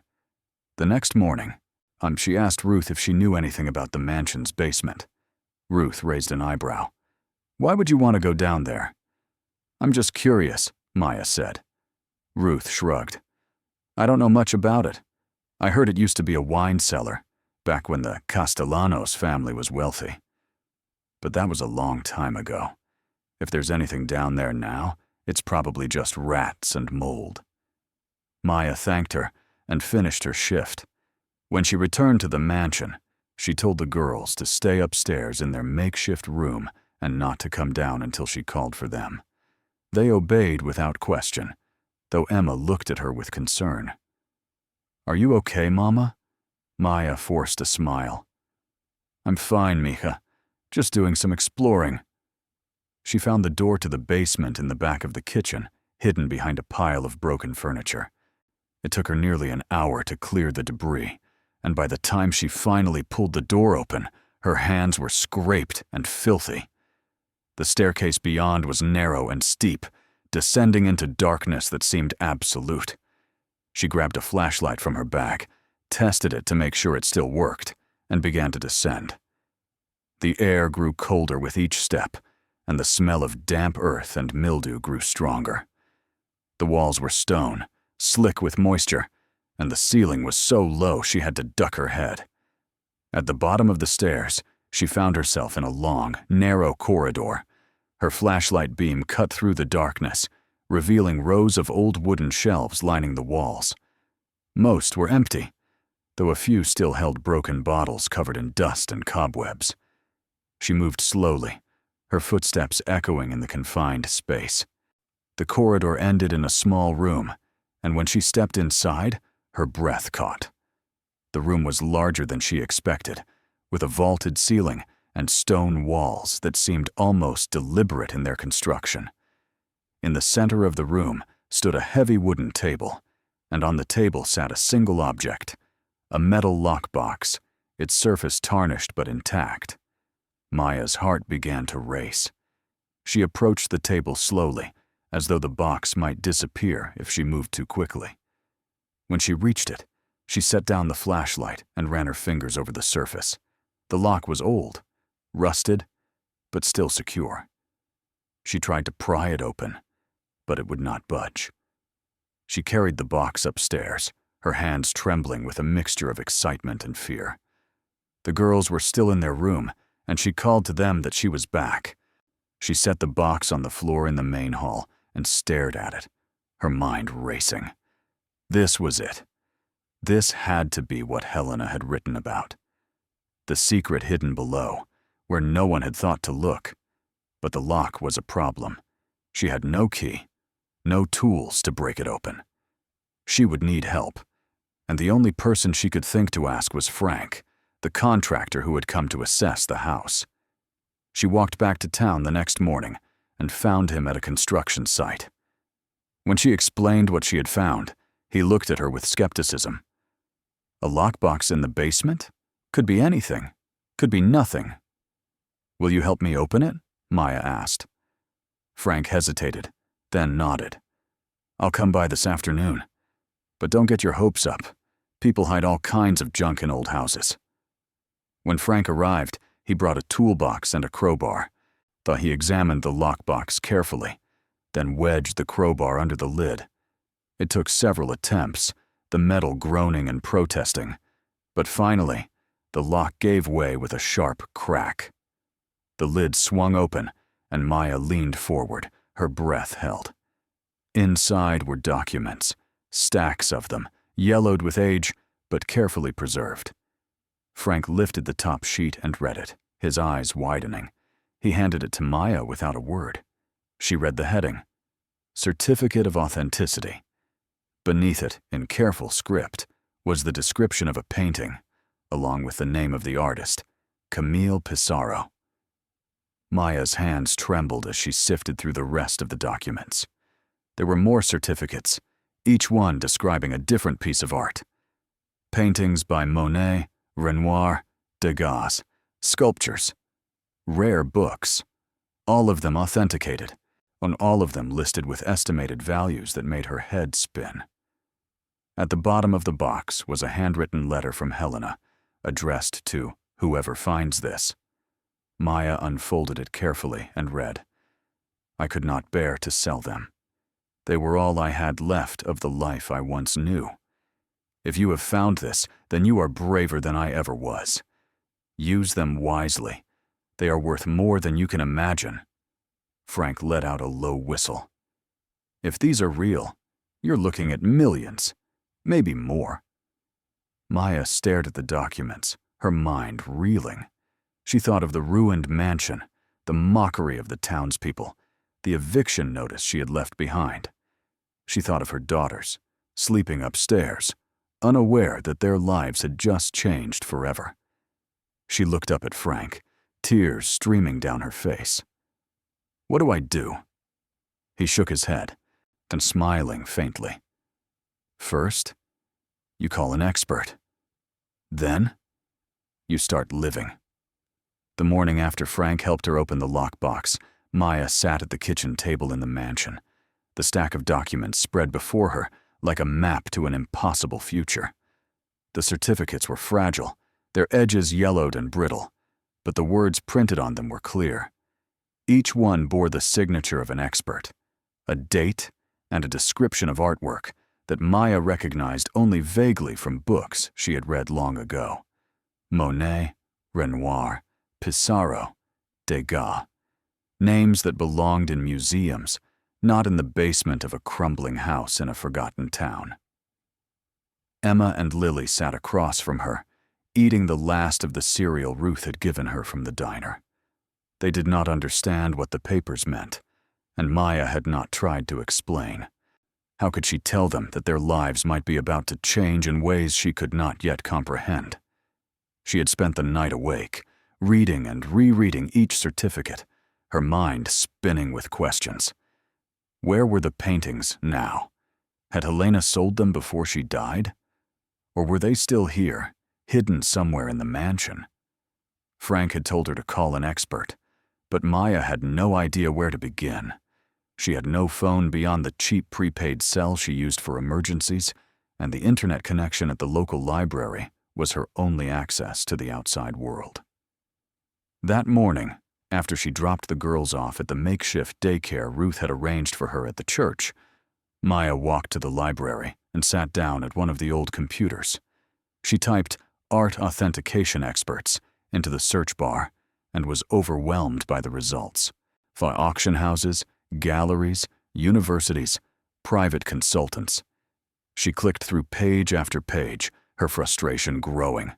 The next morning, she asked Ruth if she knew anything about the mansion's basement. Ruth raised an eyebrow. "Why would you want to go down there?" "I'm just curious," Maya said. Ruth shrugged. "I don't know much about it. I heard it used to be a wine cellar, back when the Castellanos family was wealthy. But that was a long time ago. If there's anything down there now, it's probably just rats and mold." Maya thanked her and finished her shift. When she returned to the mansion, she told the girls to stay upstairs in their makeshift room and not to come down until she called for them. They obeyed without question, though Emma looked at her with concern. "Are you okay, Mama?" Maya forced a smile. "I'm fine, Mija. Just doing some exploring." She found the door to the basement in the back of the kitchen, hidden behind a pile of broken furniture. It took her nearly an hour to clear the debris, and by the time she finally pulled the door open, her hands were scraped and filthy. The staircase beyond was narrow and steep, descending into darkness that seemed absolute. She grabbed a flashlight from her bag, tested it to make sure it still worked, and began to descend. The air grew colder with each step, and the smell of damp earth and mildew grew stronger. The walls were stone, slick with moisture, and the ceiling was so low she had to duck her head. At the bottom of the stairs, she found herself in a long, narrow corridor. Her flashlight beam cut through the darkness, revealing rows of old wooden shelves lining the walls. Most were empty, though a few still held broken bottles covered in dust and cobwebs. She moved slowly, her footsteps echoing in the confined space. The corridor ended in a small room, and when she stepped inside, her breath caught. The room was larger than she expected, with a vaulted ceiling and stone walls that seemed almost deliberate in their construction. In the center of the room stood a heavy wooden table, and on the table sat a single object, a metal lockbox, its surface tarnished but intact. Maya's heart began to race. She approached the table slowly, as though the box might disappear if she moved too quickly. When she reached it, she set down the flashlight and ran her fingers over the surface. The lock was old, rusted, but still secure. She tried to pry it open, but it would not budge. She carried the box upstairs, her hands trembling with a mixture of excitement and fear. The girls were still in their room, and she called to them that she was back. She set the box on the floor in the main hall and stared at it, her mind racing. This was it. This had to be what Helena had written about. The secret hidden below, where no one had thought to look. But the lock was a problem. She had no key, no tools to break it open. She would need help, and the only person she could think to ask was Frank, the contractor who had come to assess the house. She walked back to town the next morning and found him at a construction site. When she explained what she had found, he looked at her with skepticism. A lockbox in the basement? Could be anything. Could be nothing. "Will you help me open it?" Maya asked. Frank hesitated, then nodded. "I'll come by this afternoon. But don't get your hopes up. People hide all kinds of junk in old houses." When Frank arrived, he brought a toolbox and a crowbar. He examined the lockbox carefully, then wedged the crowbar under the lid. It took several attempts, the metal groaning and protesting, but finally, the lock gave way with a sharp crack. The lid swung open, and Maya leaned forward, her breath held. Inside were documents, stacks of them, yellowed with age, but carefully preserved. Frank lifted the top sheet and read it, his eyes widening. He handed it to Maya without a word. She read the heading, Certificate of Authenticity. Beneath it, in careful script, was the description of a painting, along with the name of the artist, Camille Pissarro. Maya's hands trembled as she sifted through the rest of the documents. There were more certificates, each one describing a different piece of art. Paintings by Monet, Renoir, Degas, sculptures, rare books, all of them authenticated, on all of them listed with estimated values that made her head spin. At the bottom of the box was a handwritten letter from Helena, addressed to whoever finds this. Maya unfolded it carefully and read, "I could not bear to sell them. They were all I had left of the life I once knew. If you have found this, then you are braver than I ever was. Use them wisely. They are worth more than you can imagine." Frank let out a low whistle. "If these are real, you're looking at millions, maybe more." Maya stared at the documents, her mind reeling. She thought of the ruined mansion, the mockery of the townspeople, the eviction notice she had left behind. She thought of her daughters, sleeping upstairs, unaware that their lives had just changed forever. She looked up at Frank, tears streaming down her face. "What do I do?" He shook his head, then smiling faintly. "First, you call an expert. Then, you start living." The morning after Frank helped her open the lockbox, Maya sat at the kitchen table in the mansion, the stack of documents spread before her like a map to an impossible future. The certificates were fragile, their edges yellowed and brittle, but the words printed on them were clear. Each one bore the signature of an expert, a date, and a description of artwork that Maya recognized only vaguely from books she had read long ago. Monet, Renoir, Pissarro, Degas. Names that belonged in museums, not in the basement of a crumbling house in a forgotten town. Emma and Lily sat across from her, eating the last of the cereal Ruth had given her from the diner. They did not understand what the papers meant, and Maya had not tried to explain. How could she tell them that their lives might be about to change in ways she could not yet comprehend? She had spent the night awake, reading and rereading each certificate, her mind spinning with questions. Where were the paintings now? Had Helena sold them before she died? Or were they still here, hidden somewhere in the mansion? Frank had told her to call an expert, but Maya had no idea where to begin. She had no phone beyond the cheap prepaid cell she used for emergencies, and the internet connection at the local library was her only access to the outside world. That morning, after she dropped the girls off at the makeshift daycare Ruth had arranged for her at the church, Maya walked to the library and sat down at one of the old computers. She typed "art authentication experts" into the search bar and was overwhelmed by the results. For auction houses, galleries, universities, private consultants. She clicked through page after page, her frustration growing.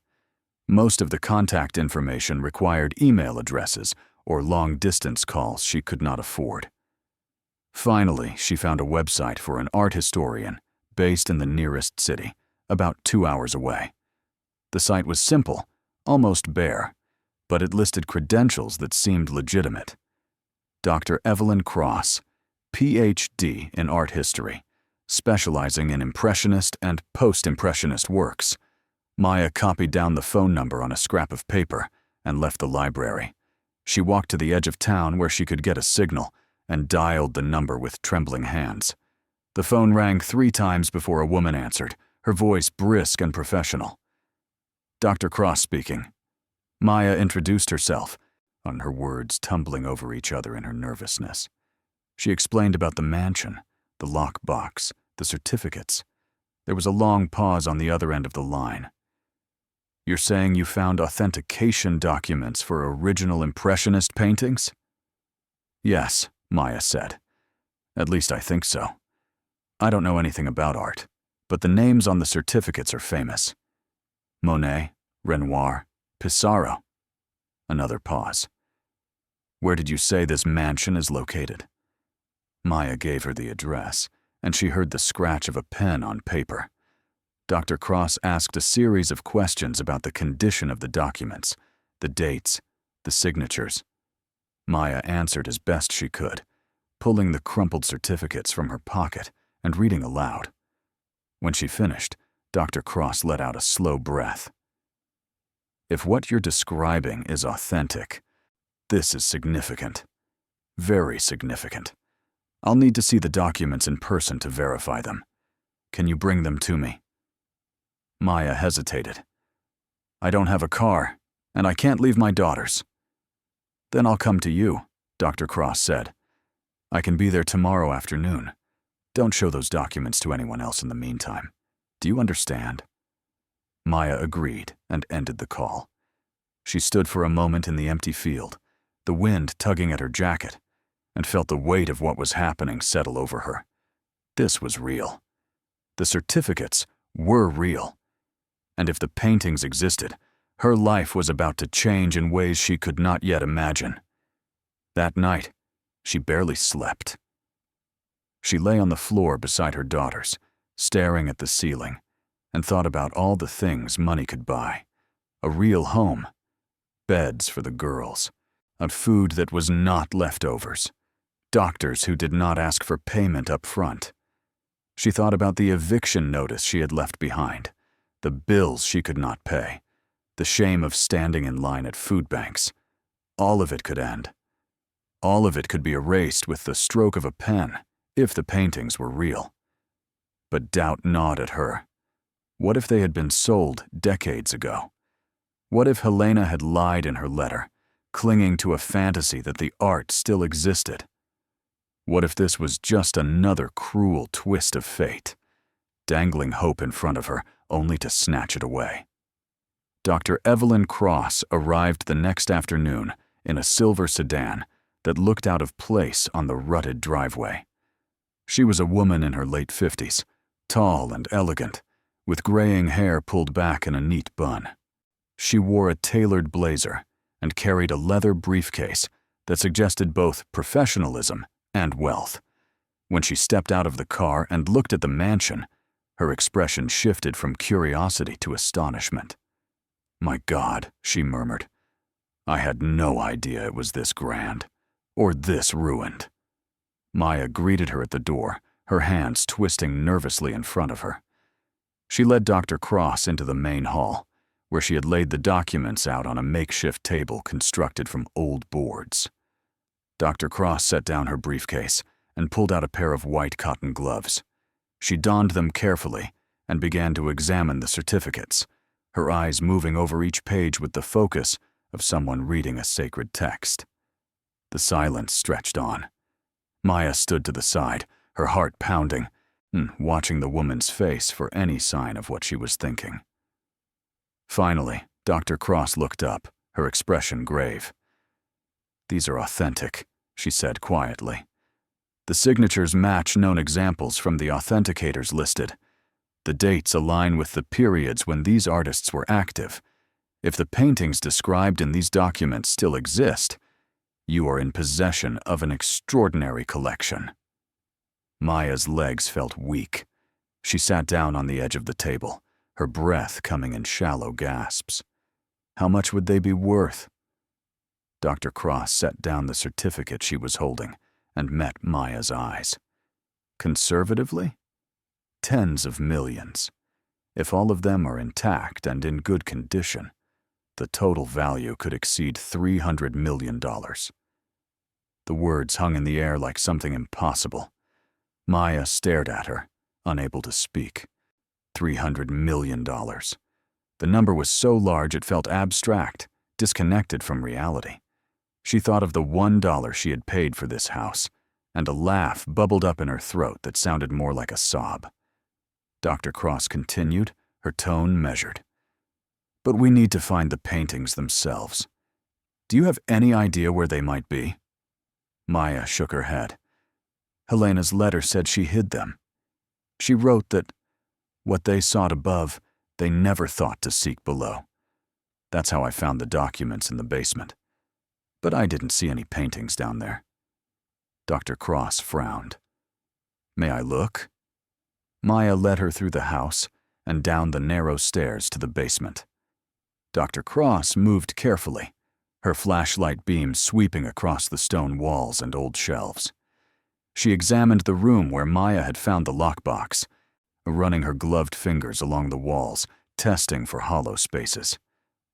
Most of the contact information required email addresses or long-distance calls she could not afford. Finally, she found a website for an art historian based in the nearest city, about 2 hours away. The site was simple, almost bare, but it listed credentials that seemed legitimate. Dr. Evelyn Cross, Ph.D. in art history, specializing in Impressionist and Post-Impressionist works. Maya copied down the phone number on a scrap of paper and left the library. She walked to the edge of town where she could get a signal and dialed the number with trembling hands. The phone rang 3 times before a woman answered, her voice brisk and professional. Dr. Cross speaking. Maya introduced herself, on her words tumbling over each other in her nervousness. She explained about the mansion, the lockbox, the certificates. There was a long pause on the other end of the line. You're saying you found authentication documents for original Impressionist paintings? Yes, Maya said. At least I think so. I don't know anything about art, but the names on the certificates are famous. Monet, Renoir, Pissarro. Another pause. Where did you say this mansion is located? Maya gave her the address, and she heard the scratch of a pen on paper. Dr. Cross asked a series of questions about the condition of the documents, the dates, the signatures. Maya answered as best she could, pulling the crumpled certificates from her pocket and reading aloud. When she finished, Dr. Cross let out a slow breath. If what you're describing is authentic, this is significant. Very significant. I'll need to see the documents in person to verify them. Can you bring them to me? Maya hesitated. I don't have a car, and I can't leave my daughters. Then I'll come to you, Dr. Cross said. I can be there tomorrow afternoon. Don't show those documents to anyone else in the meantime. Do you understand? Maya agreed and ended the call. She stood for a moment in the empty field, the wind tugging at her jacket, and felt the weight of what was happening settle over her. This was real. The certificates were real. And if the paintings existed, her life was about to change in ways she could not yet imagine. That night, she barely slept. She lay on the floor beside her daughters, staring at the ceiling, and thought about all the things money could buy. A real home, beds for the girls, a food that was not leftovers, doctors who did not ask for payment up front. She thought about the eviction notice she had left behind, the bills she could not pay, the shame of standing in line at food banks. All of it could end. All of it could be erased with the stroke of a pen, if the paintings were real. But doubt gnawed at her. What if they had been sold decades ago? What if Helena had lied in her letter, clinging to a fantasy that the art still existed? What if this was just another cruel twist of fate, dangling hope in front of her only to snatch it away? Dr. Evelyn Cross arrived the next afternoon in a silver sedan that looked out of place on the rutted driveway. She was a woman in her late 50s, tall and elegant, with graying hair pulled back in a neat bun. She wore a tailored blazer and carried a leather briefcase that suggested both professionalism and wealth. When she stepped out of the car and looked at the mansion, her expression shifted from curiosity to astonishment. "My God," she murmured. "I had no idea it was this grand, or this ruined." Maya greeted her at the door, her hands twisting nervously in front of her. She led Dr. Cross into the main hall, where she had laid the documents out on a makeshift table constructed from old boards. Dr. Cross set down her briefcase and pulled out a pair of white cotton gloves. She donned them carefully and began to examine the certificates, her eyes moving over each page with the focus of someone reading a sacred text. The silence stretched on. Maya stood to the side, her heart pounding, watching the woman's face for any sign of what she was thinking. Finally, Dr. Cross looked up, her expression grave. "These are authentic," she said quietly. "The signatures match known examples from the authenticators listed. The dates align with the periods when these artists were active. If the paintings described in these documents still exist, you are in possession of an extraordinary collection." Maya's legs felt weak. She sat down on the edge of the table, her breath coming in shallow gasps. How much would they be worth? Dr. Cross set down the certificate she was holding and met Maya's eyes. Conservatively? Tens of millions. If all of them are intact and in good condition, the total value could exceed $300 million. The words hung in the air like something impossible. Maya stared at her, unable to speak. $300 million. The number was so large it felt abstract, disconnected from reality. She thought of the $1 she had paid for this house, and a laugh bubbled up in her throat that sounded more like a sob. Dr. Cross continued, her tone measured. "But we need to find the paintings themselves. Do you have any idea where they might be?" Maya shook her head. "Helena's letter said she hid them. She wrote that what they sought above, they never thought to seek below. That's how I found the documents in the basement. But I didn't see any paintings down there." Dr. Cross frowned. "May I look?" Maya led her through the house and down the narrow stairs to the basement. Dr. Cross moved carefully, her flashlight beam sweeping across the stone walls and old shelves. She examined the room where Maya had found the lockbox, running her gloved fingers along the walls, testing for hollow spaces.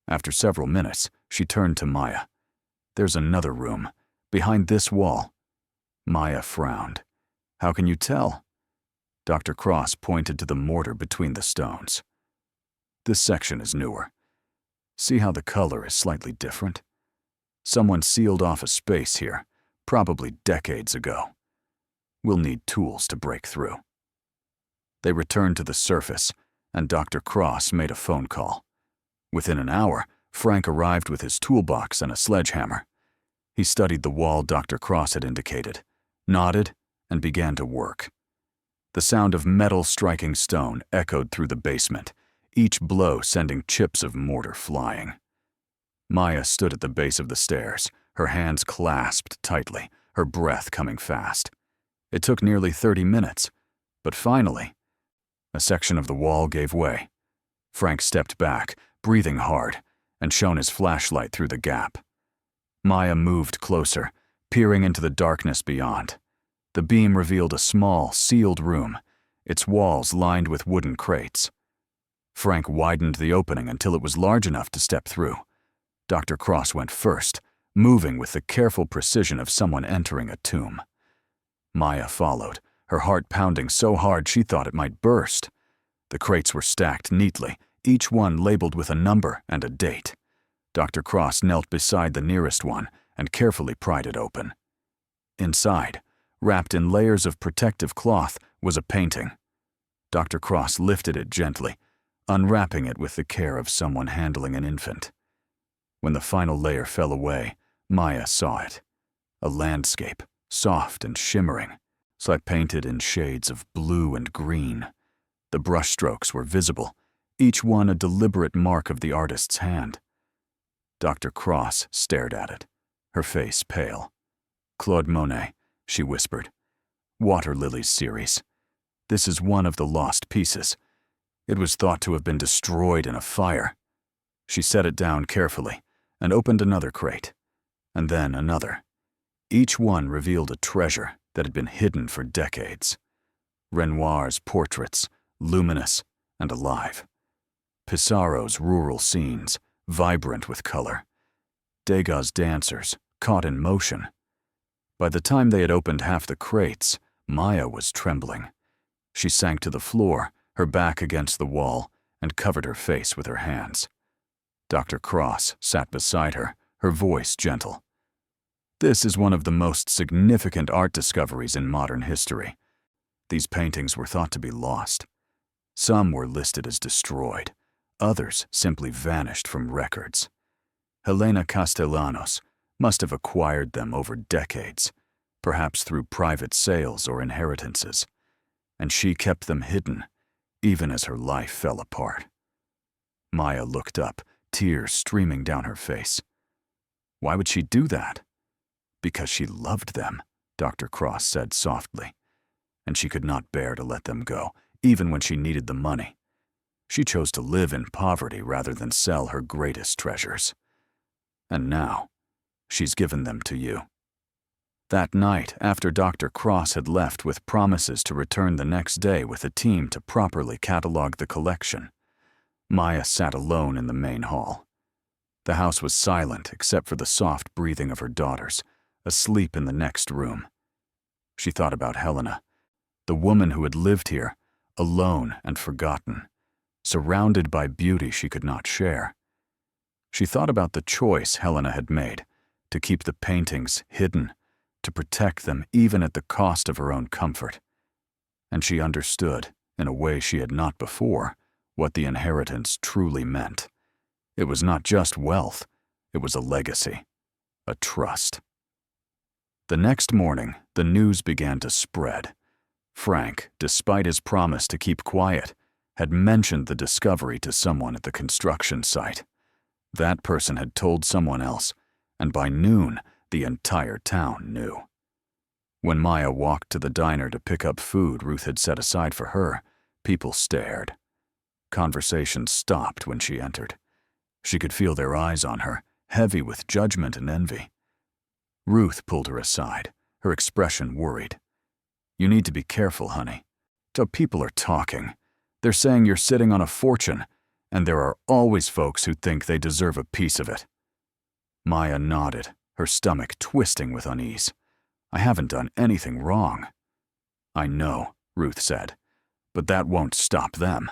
After several minutes, she turned to Maya. "There's another room, behind this wall." Maya frowned. "How can you tell?" Dr. Cross pointed to the mortar between the stones. "This section is newer. See how the color is slightly different? Someone sealed off a space here, probably decades ago. We'll need tools to break through." They returned to the surface, and Dr. Cross made a phone call. Within an hour, Frank arrived with his toolbox and a sledgehammer. He studied the wall Dr. Cross had indicated, nodded, and began to work. The sound of metal striking stone echoed through the basement, each blow sending chips of mortar flying. Maya stood at the base of the stairs, her hands clasped tightly, her breath coming fast. It took nearly 30 minutes, but finally, a section of the wall gave way. Frank stepped back, breathing hard, and shone his flashlight through the gap. Maya moved closer, peering into the darkness beyond. The beam revealed a small, sealed room, its walls lined with wooden crates. Frank widened the opening until it was large enough to step through. Dr. Cross went first, moving with the careful precision of someone entering a tomb. Maya followed, her heart pounding so hard she thought it might burst. The crates were stacked neatly, each one labeled with a number and a date. Dr. Cross knelt beside the nearest one and carefully pried it open. Inside, wrapped in layers of protective cloth, was a painting. Dr. Cross lifted it gently, unwrapping it with the care of someone handling an infant. When the final layer fell away, Maya saw it. A landscape, soft and shimmering, painted in shades of blue and green. The brushstrokes were visible, each one a deliberate mark of the artist's hand. Dr. Cross stared at it, her face pale. Claude Monet, she whispered. "Water Lilies series. This is one of the lost pieces. It was thought to have been destroyed in a fire." She set it down carefully and opened another crate, and then another. Each one revealed a treasure that had been hidden for decades. Renoir's portraits, luminous and alive. Pissarro's rural scenes, vibrant with color. Degas' dancers, caught in motion. By the time they had opened half the crates, Maya was trembling. She sank to the floor, her back against the wall, and covered her face with her hands. Dr. Cross sat beside her, her voice gentle. "This is one of the most significant art discoveries in modern history. These paintings were thought to be lost. Some were listed as destroyed. Others simply vanished from records. Helena Castellanos must have acquired them over decades, perhaps through private sales or inheritances, and she kept them hidden, even as her life fell apart." Maya looked up, tears streaming down her face. "Why would she do that?" "Because she loved them," Dr. Cross said softly, "and she could not bear to let them go, even when she needed the money. She chose to live in poverty rather than sell her greatest treasures. And now, she's given them to you." That night, after Dr. Cross had left with promises to return the next day with a team to properly catalog the collection, Maya sat alone in the main hall. The house was silent except for the soft breathing of her daughters, asleep in the next room. She thought about Helena, the woman who had lived here, alone and forgotten, surrounded by beauty she could not share. She thought about the choice Helena had made, to keep the paintings hidden, to protect them even at the cost of her own comfort. And she understood, in a way she had not before, what the inheritance truly meant. It was not just wealth, it was a legacy, a trust. The next morning, the news began to spread. Frank, despite his promise to keep quiet, had mentioned the discovery to someone at the construction site. That person had told someone else, and by noon, the entire town knew. When Maya walked to the diner to pick up food Ruth had set aside for her, people stared. Conversation stopped when she entered. She could feel their eyes on her, heavy with judgment and envy. Ruth pulled her aside, her expression worried. "You need to be careful, honey. So people are talking. They're saying you're sitting on a fortune, and there are always folks who think they deserve a piece of it." Maya nodded, her stomach twisting with unease. "I haven't done anything wrong." "I know," Ruth said, "but that won't stop them."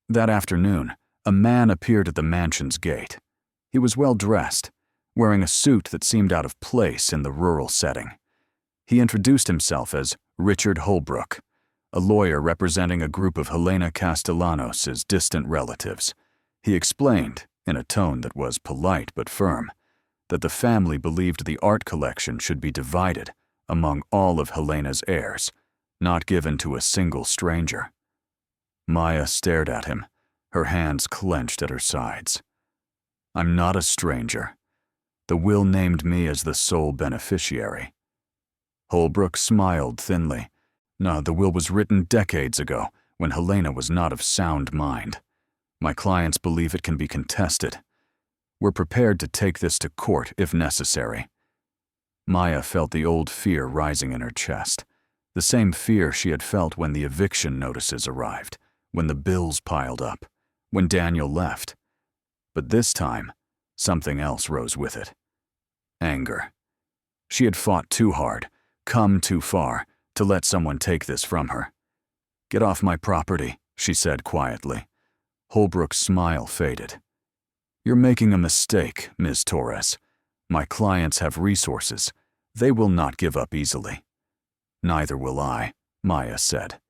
That afternoon, a man appeared at the mansion's gate. He was well dressed, wearing a suit that seemed out of place in the rural setting. He introduced himself as Richard Holbrook, a lawyer representing a group of Helena Castellanos' distant relatives. He explained, in a tone that was polite but firm, that the family believed the art collection should be divided among all of Helena's heirs, not given to a single stranger. Maya stared at him, her hands clenched at her sides. "I'm not a stranger. The will named me as the sole beneficiary." Holbrook smiled thinly. "No, the will was written decades ago, when Helena was not of sound mind. My clients believe it can be contested. We're prepared to take this to court if necessary." Maya felt the old fear rising in her chest, the same fear she had felt when the eviction notices arrived, when the bills piled up, when Daniel left. But this time, something else rose with it. Anger. She had fought too hard, come too far, to let someone take this from her. "Get off my property," she said quietly. Holbrook's smile faded. "You're making a mistake, Ms. Torres. My clients have resources. They will not give up easily." "Neither will I," Maya said.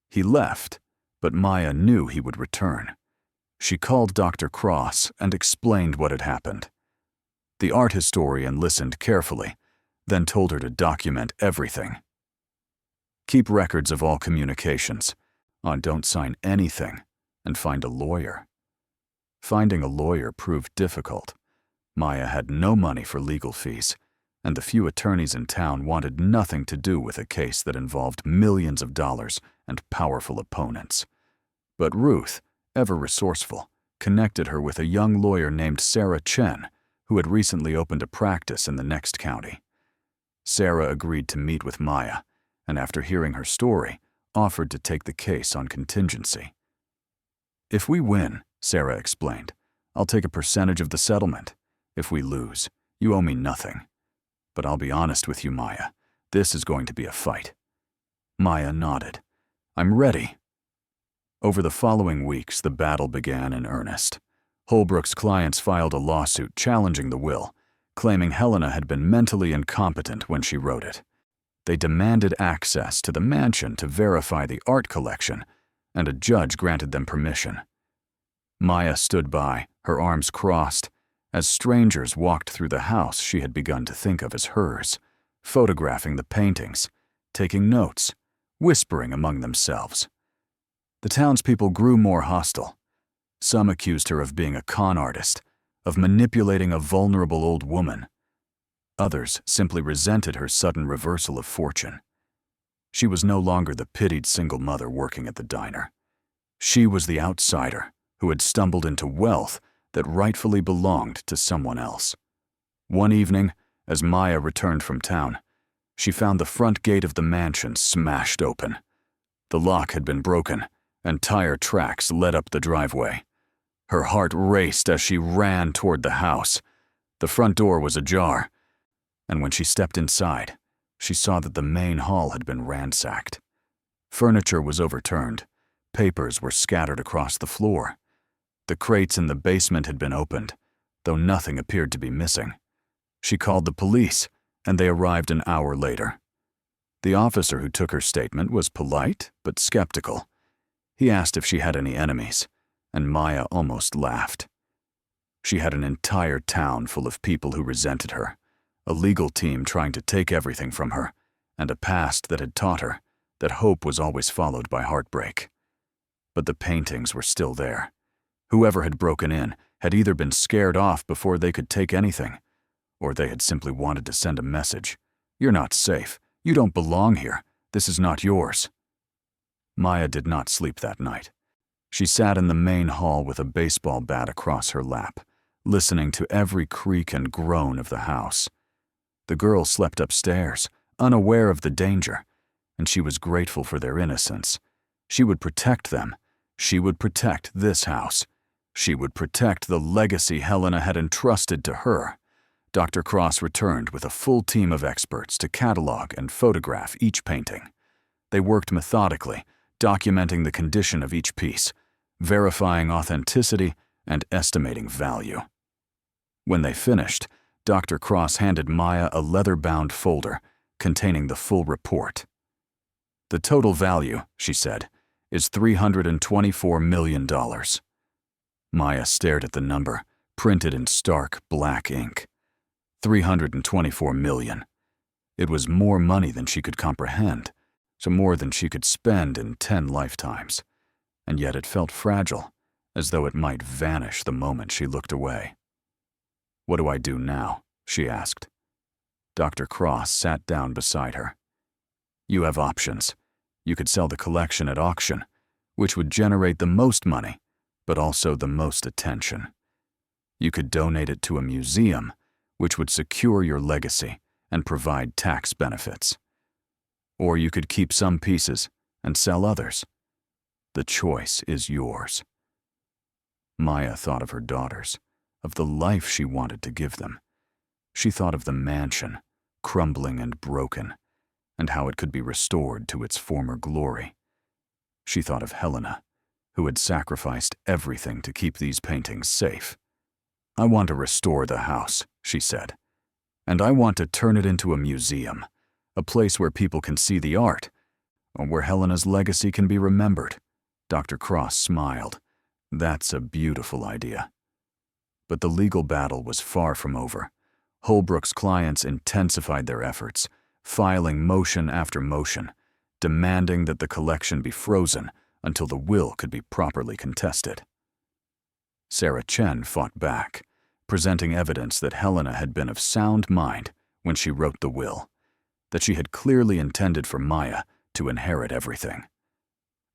He left, but Maya knew he would return. She called Dr. Cross and explained what had happened. The art historian listened carefully, then told her to document everything. "Keep records of all communications. Don't sign anything, and find a lawyer." Finding a lawyer proved difficult. Maya had no money for legal fees, and the few attorneys in town wanted nothing to do with a case that involved millions of dollars and powerful opponents. But Ruth, ever resourceful, connected her with a young lawyer named Sarah Chen, who had recently opened a practice in the next county. Sarah agreed to meet with Maya, and after hearing her story, offered to take the case on contingency. "If we win," Sarah explained, "I'll take a percentage of the settlement. If we lose, you owe me nothing. But I'll be honest with you, Maya, this is going to be a fight." Maya nodded. "I'm ready." Over the following weeks, the battle began in earnest. Holbrook's clients filed a lawsuit challenging the will, claiming Helena had been mentally incompetent when she wrote it. They demanded access to the mansion to verify the art collection, and a judge granted them permission. Maya stood by, her arms crossed, as strangers walked through the house she had begun to think of as hers, photographing the paintings, taking notes, whispering among themselves. The townspeople grew more hostile. Some accused her of being a con artist, of manipulating a vulnerable old woman. Others simply resented her sudden reversal of fortune. She was no longer the pitied single mother working at the diner. She was the outsider who had stumbled into wealth that rightfully belonged to someone else. One evening, as Maya returned from town, she found the front gate of the mansion smashed open. The lock had been broken, and tire tracks led up the driveway. Her heart raced as she ran toward the house. The front door was ajar, and when she stepped inside, she saw that the main hall had been ransacked. Furniture was overturned. Papers were scattered across the floor. The crates in the basement had been opened, though nothing appeared to be missing. She called the police, and they arrived an hour later. The officer who took her statement was polite but skeptical. He asked if she had any enemies, and Maya almost laughed. She had an entire town full of people who resented her, a legal team trying to take everything from her, and a past that had taught her that hope was always followed by heartbreak. But the paintings were still there. Whoever had broken in had either been scared off before they could take anything, or they had simply wanted to send a message. "You're not safe. You don't belong here. This is not yours." Maya did not sleep that night. She sat in the main hall with a baseball bat across her lap, listening to every creak and groan of the house. The girls slept upstairs, unaware of the danger, and she was grateful for their innocence. She would protect them. She would protect this house. She would protect the legacy Helena had entrusted to her. Dr. Cross returned with a full team of experts to catalog and photograph each painting. They worked methodically, documenting the condition of each piece, verifying authenticity, and estimating value. When they finished, Dr. Cross handed Maya a leather-bound folder containing the full report. "The total value," she said, "is $324 million. Maya stared at the number, printed in stark black ink. 324 million. It was more money than she could comprehend, so more than she could spend in 10 lifetimes. And yet it felt fragile, as though it might vanish the moment she looked away. "What do I do now?" she asked. Dr. Cross sat down beside her. "You have options. You could sell the collection at auction, which would generate the most money, but also the most attention. You could donate it to a museum, which would secure your legacy and provide tax benefits. Or you could keep some pieces and sell others. The choice is yours." Maya thought of her daughters, of the life she wanted to give them. She thought of the mansion, crumbling and broken, and how it could be restored to its former glory. She thought of Helena, who had sacrificed everything to keep these paintings safe. "I want to restore the house," she said. "And I want to turn it into a museum, a place where people can see the art, or where Helena's legacy can be remembered." Dr. Cross smiled. "That's a beautiful idea." But the legal battle was far from over. Holbrook's clients intensified their efforts, filing motion after motion, demanding that the collection be frozen until the will could be properly contested. Sarah Chen fought back, presenting evidence that Helena had been of sound mind when she wrote the will, that she had clearly intended for Maya to inherit everything.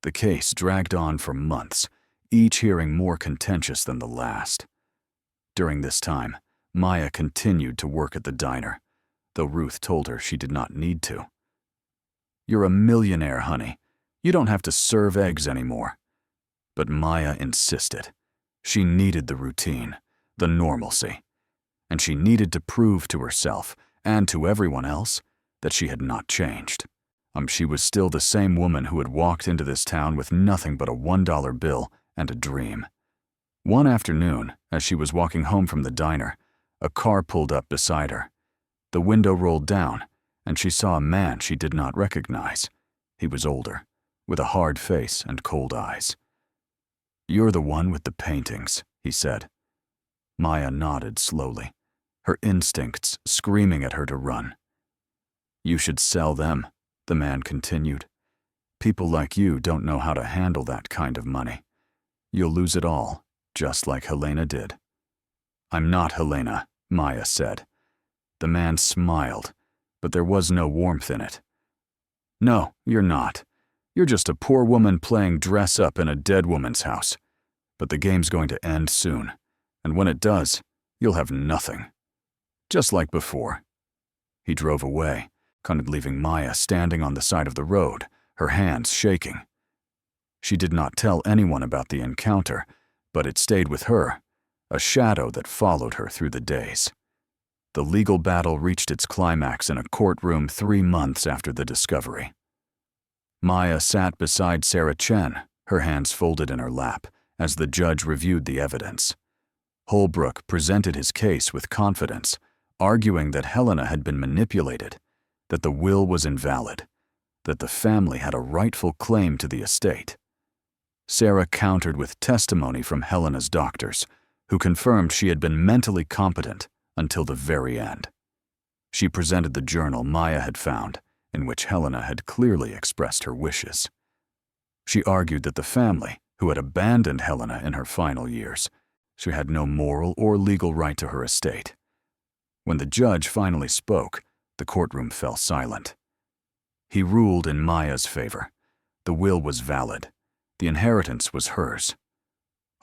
The case dragged on for months, each hearing more contentious than the last. During this time, Maya continued to work at the diner, though Ruth told her she did not need to. "You're a millionaire, honey. You don't have to serve eggs anymore." But Maya insisted. She needed the routine, the normalcy, and she needed to prove to herself and to everyone else that she had not changed. She was still the same woman who had walked into this town with nothing but a $1 bill and a dream. One afternoon, as she was walking home from the diner, a car pulled up beside her. The window rolled down, and she saw a man she did not recognize. He was older, with a hard face and cold eyes. "You're the one with the paintings," he said. Maya nodded slowly, her instincts screaming at her to run. "You should sell them," the man continued. "People like you don't know how to handle that kind of money. You'll lose it all, just like Helena did." "I'm not Helena," Maya said. The man smiled, but there was no warmth in it. "No, you're not. You're just a poor woman playing dress-up in a dead woman's house. But the game's going to end soon, and when it does, you'll have nothing. Just like before." He drove away, leaving Maya standing on the side of the road, her hands shaking. She did not tell anyone about the encounter, but it stayed with her, a shadow that followed her through the days. The legal battle reached its climax in a courtroom 3 months after the discovery. Maya sat beside Sarah Chen, her hands folded in her lap, as the judge reviewed the evidence. Holbrook presented his case with confidence, arguing that Helena had been manipulated, that the will was invalid, that the family had a rightful claim to the estate. Sarah countered with testimony from Helena's doctors, who confirmed she had been mentally competent until the very end. She presented the journal Maya had found, in which Helena had clearly expressed her wishes. She argued that the family, who had abandoned Helena in her final years, she had no moral or legal right to her estate. When the judge finally spoke, the courtroom fell silent. He ruled in Maya's favor. The will was valid. The inheritance was hers.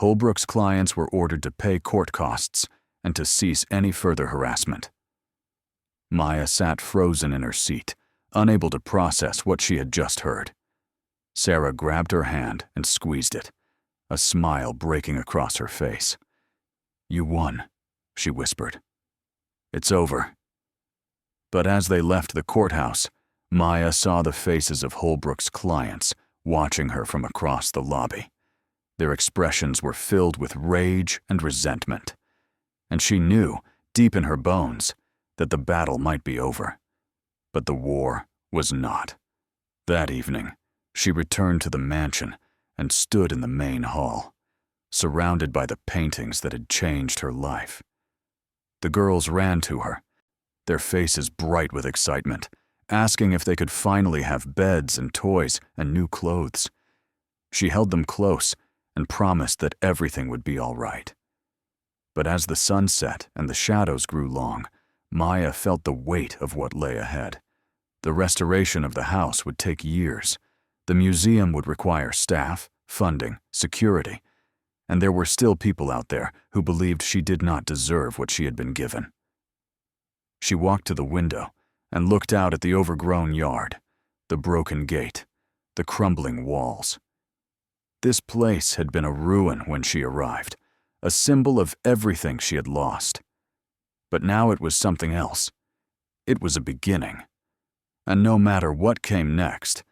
Holbrook's clients were ordered to pay court costs and to cease any further harassment. Maya sat frozen in her seat, unable to process what she had just heard. Sarah grabbed her hand and squeezed it, a smile breaking across her face. "You won," she whispered. "It's over." But as they left the courthouse, Maya saw the faces of Holbrook's clients watching her from across the lobby. Their expressions were filled with rage and resentment, and she knew, deep in her bones, that the battle might be over. But the war was not. That evening, she returned to the mansion and stood in the main hall, surrounded by the paintings that had changed her life. The girls ran to her, their faces bright with excitement, asking if they could finally have beds and toys and new clothes. She held them close and promised that everything would be all right. But as the sun set and the shadows grew long, Maya felt the weight of what lay ahead. The restoration of the house would take years. The museum would require staff, funding, security, and there were still people out there who believed she did not deserve what she had been given. She walked to the window and looked out at the overgrown yard, the broken gate, the crumbling walls. This place had been a ruin when she arrived, a symbol of everything she had lost. But now it was something else. It was a beginning. And no matter what came next,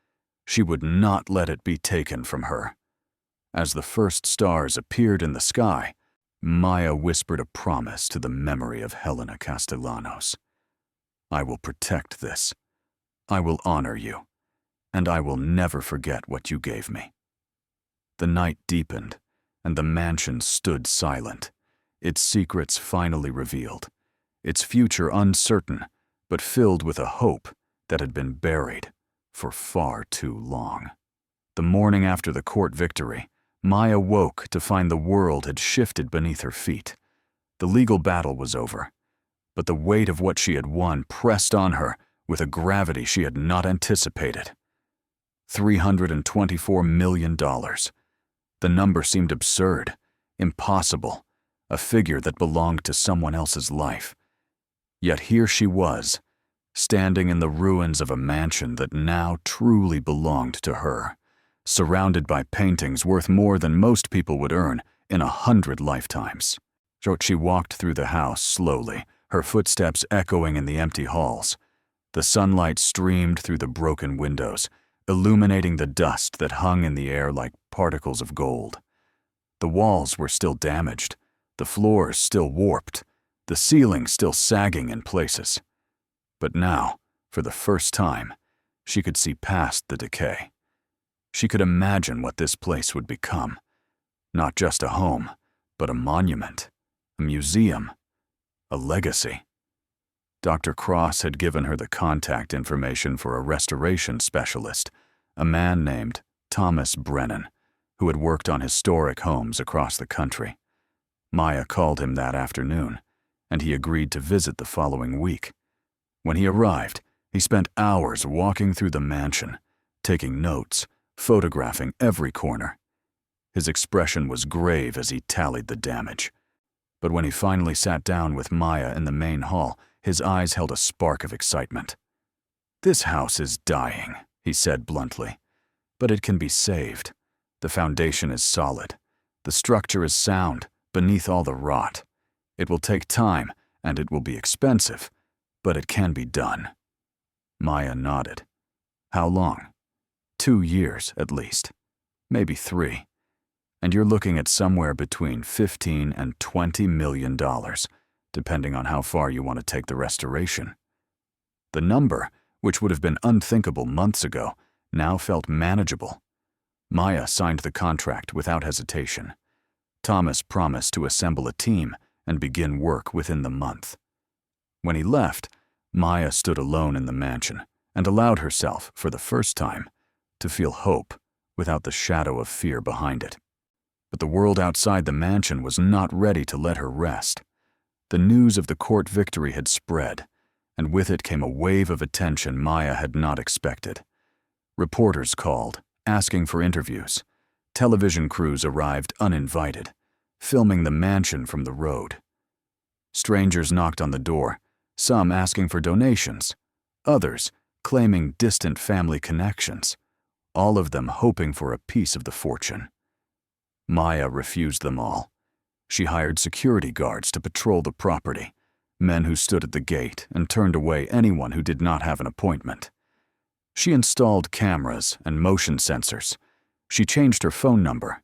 she would not let it be taken from her. As the first stars appeared in the sky, Maya whispered a promise to the memory of Helena Castellanos. "I will protect this. I will honor you, and I will never forget what you gave me." The night deepened, and the mansion stood silent, its secrets finally revealed, its future uncertain, but filled with a hope that had been buried for far too long. The morning after the court victory, Maya woke to find the world had shifted beneath her feet. The legal battle was over, but the weight of what she had won pressed on her with a gravity she had not anticipated. $324 million. The number seemed absurd, impossible, a figure that belonged to someone else's life. Yet here she was, standing in the ruins of a mansion that now truly belonged to her, surrounded by paintings worth more than most people would earn in 100 lifetimes. She walked through the house slowly, her footsteps echoing in the empty halls. The sunlight streamed through the broken windows, illuminating the dust that hung in the air like particles of gold. The walls were still damaged, the floors still warped, the ceiling still sagging in places. But now, for the first time, she could see past the decay. She could imagine what this place would become. Not just a home, but a monument, a museum, a legacy. Dr. Cross had given her the contact information for a restoration specialist, a man named Thomas Brennan, who had worked on historic homes across the country. Maya called him that afternoon, and he agreed to visit the following week. When he arrived, he spent hours walking through the mansion, taking notes, photographing every corner. His expression was grave as he tallied the damage. But when he finally sat down with Maya in the main hall, his eyes held a spark of excitement. "This house is dying," he said bluntly, "but it can be saved. The foundation is solid. The structure is sound beneath all the rot. It will take time, and it will be expensive, but it can be done." Maya nodded. "How long?" 2 years, at least. Maybe 3. And you're looking at somewhere between $15 and $20 million, depending on how far you want to take the restoration. The number, which would have been unthinkable months ago, now felt manageable. Maya signed the contract without hesitation. Thomas promised to assemble a team and begin work within the month. When he left, Maya stood alone in the mansion and allowed herself, for the first time, to feel hope without the shadow of fear behind it. But the world outside the mansion was not ready to let her rest. The news of the court victory had spread, and with it came a wave of attention Maya had not expected. Reporters called, asking for interviews. Television crews arrived uninvited, filming the mansion from the road. Strangers knocked on the door, some asking for donations, others claiming distant family connections, all of them hoping for a piece of the fortune. Maya refused them all. She hired security guards to patrol the property, men who stood at the gate and turned away anyone who did not have an appointment. She installed cameras and motion sensors. She changed her phone number.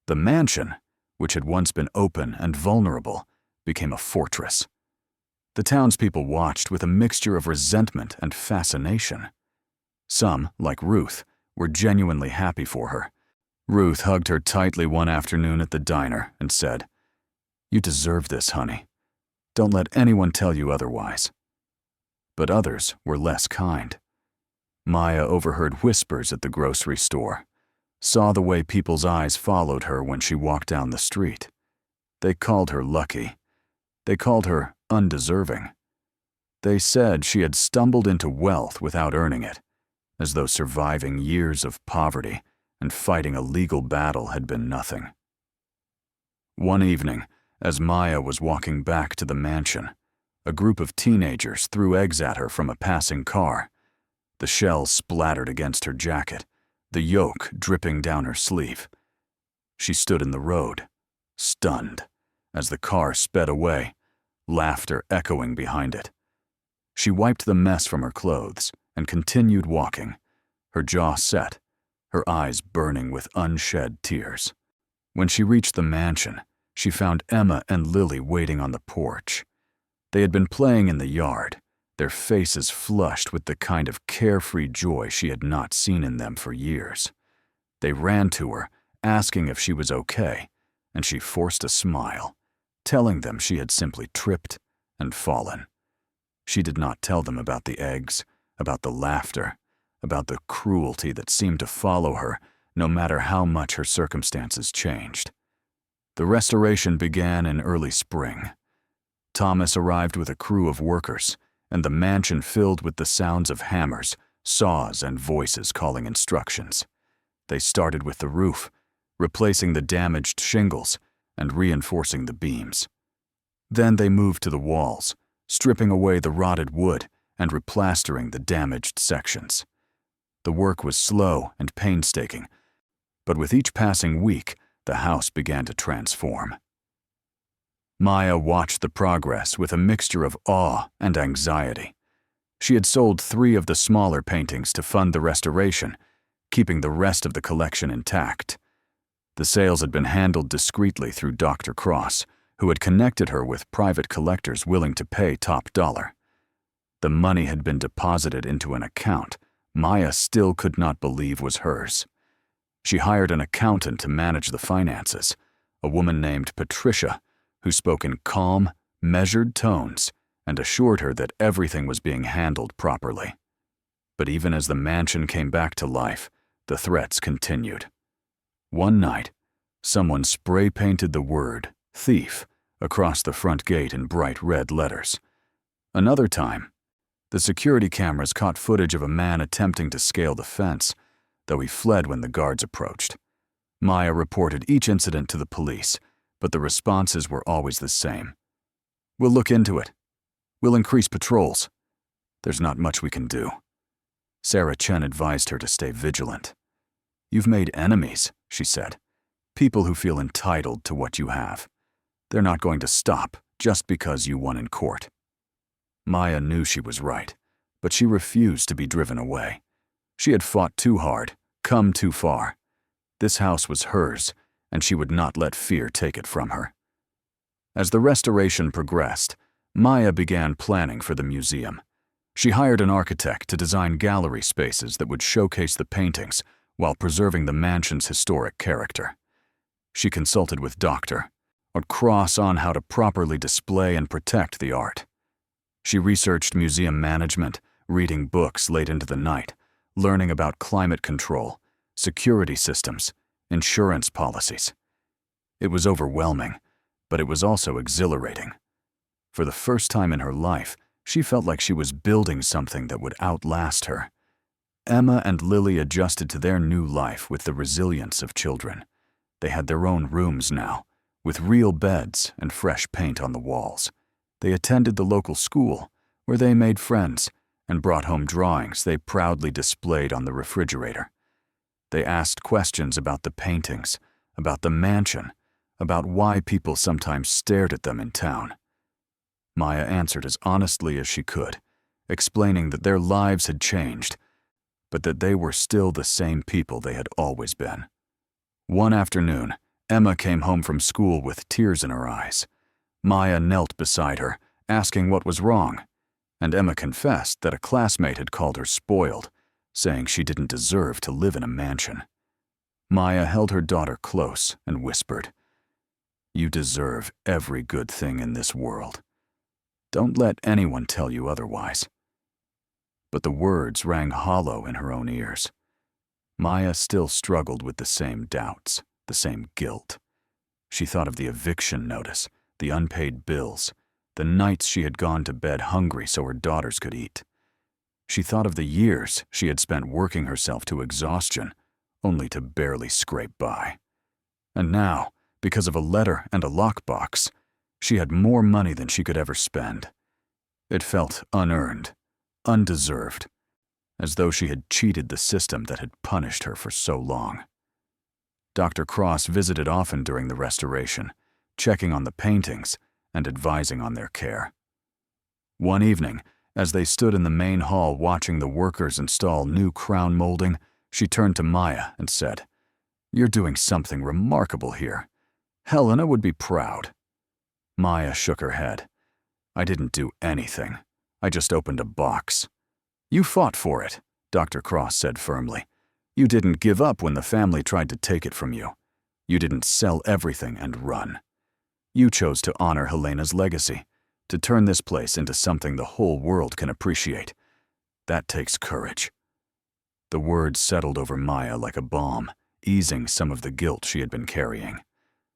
The mansion, which had once been open and vulnerable, became a fortress. The townspeople watched with a mixture of resentment and fascination. Some, like Ruth, were genuinely happy for her. Ruth hugged her tightly one afternoon at the diner and said, "You deserve this, honey. Don't let anyone tell you otherwise." But others were less kind. Maya overheard whispers at the grocery store, saw the way people's eyes followed her when she walked down the street. They called her lucky. They called her undeserving. They said she had stumbled into wealth without earning it, as though surviving years of poverty and fighting a legal battle had been nothing. One evening, as Maya was walking back to the mansion, a group of teenagers threw eggs at her from a passing car. The shells splattered against her jacket, the yolk dripping down her sleeve. She stood in the road, stunned, as the car sped away, laughter echoing behind it. She wiped the mess from her clothes and continued walking, her jaw set, her eyes burning with unshed tears. When she reached the mansion, she found Emma and Lily waiting on the porch. They had been playing in the yard, their faces flushed with the kind of carefree joy she had not seen in them for years. They ran to her, asking if she was okay, and she forced a smile, telling them she had simply tripped and fallen. She did not tell them about the eggs, about the laughter, about the cruelty that seemed to follow her no matter how much her circumstances changed. The restoration began in early spring. Thomas arrived with a crew of workers, and the mansion filled with the sounds of hammers, saws, and voices calling instructions. They started with the roof, replacing the damaged shingles and reinforcing the beams. Then they moved to the walls, stripping away the rotted wood and replastering the damaged sections. The work was slow and painstaking, but with each passing week, the house began to transform. Maya watched the progress with a mixture of awe and anxiety. She had sold 3 of the smaller paintings to fund the restoration, keeping the rest of the collection intact. The sales had been handled discreetly through Dr. Cross, who had connected her with private collectors willing to pay top dollar. The money had been deposited into an account Maya still could not believe was hers. She hired an accountant to manage the finances, a woman named Patricia, who spoke in calm, measured tones and assured her that everything was being handled properly. But even as the mansion came back to life, the threats continued. One night, someone spray-painted the word "thief" across the front gate in bright red letters. Another time, the security cameras caught footage of a man attempting to scale the fence, though he fled when the guards approached. Maya reported each incident to the police, but the responses were always the same. "We'll look into it. We'll increase patrols. There's not much we can do." Sarah Chen advised her to stay vigilant. "You've made enemies," she said. "People who feel entitled to what you have. They're not going to stop just because you won in court." Maya knew she was right, but she refused to be driven away. She had fought too hard, come too far. This house was hers, and she would not let fear take it from her. As the restoration progressed, Maya began planning for the museum. She hired an architect to design gallery spaces that would showcase the paintings while preserving the mansion's historic character. She consulted with Dr. Cross on how to properly display and protect the art. She researched museum management, reading books late into the night, learning about climate control, security systems, insurance policies. It was overwhelming, but it was also exhilarating. For the first time in her life, she felt like she was building something that would outlast her. Emma and Lily adjusted to their new life with the resilience of children. They had their own rooms now, with real beds and fresh paint on the walls. They attended the local school, where they made friends and brought home drawings they proudly displayed on the refrigerator. They asked questions about the paintings, about the mansion, about why people sometimes stared at them in town. Maya answered as honestly as she could, explaining that their lives had changed, but that they were still the same people they had always been. One afternoon, Emma came home from school with tears in her eyes. Maya knelt beside her, asking what was wrong, and Emma confessed that a classmate had called her spoiled, saying she didn't deserve to live in a mansion. Maya held her daughter close and whispered, "You deserve every good thing in this world. Don't let anyone tell you otherwise." But the words rang hollow in her own ears. Maya still struggled with the same doubts, the same guilt. She thought of the eviction notice, the unpaid bills, the nights she had gone to bed hungry so her daughters could eat. She thought of the years she had spent working herself to exhaustion, only to barely scrape by. And now, because of a letter and a lockbox, she had more money than she could ever spend. It felt unearned, undeserved, as though she had cheated the system that had punished her for so long. Dr. Cross visited often during the restoration, checking on the paintings and advising on their care. One evening, as they stood in the main hall watching the workers install new crown molding, she turned to Maya and said, "You're doing something remarkable here. Helena would be proud." Maya shook her head. "I didn't do anything. I just opened a box." "You fought for it," Dr. Cross said firmly. "You didn't give up when the family tried to take it from you. You didn't sell everything and run. You chose to honor Helena's legacy, to turn this place into something the whole world can appreciate. That takes courage." The words settled over Maya like a balm, easing some of the guilt she had been carrying.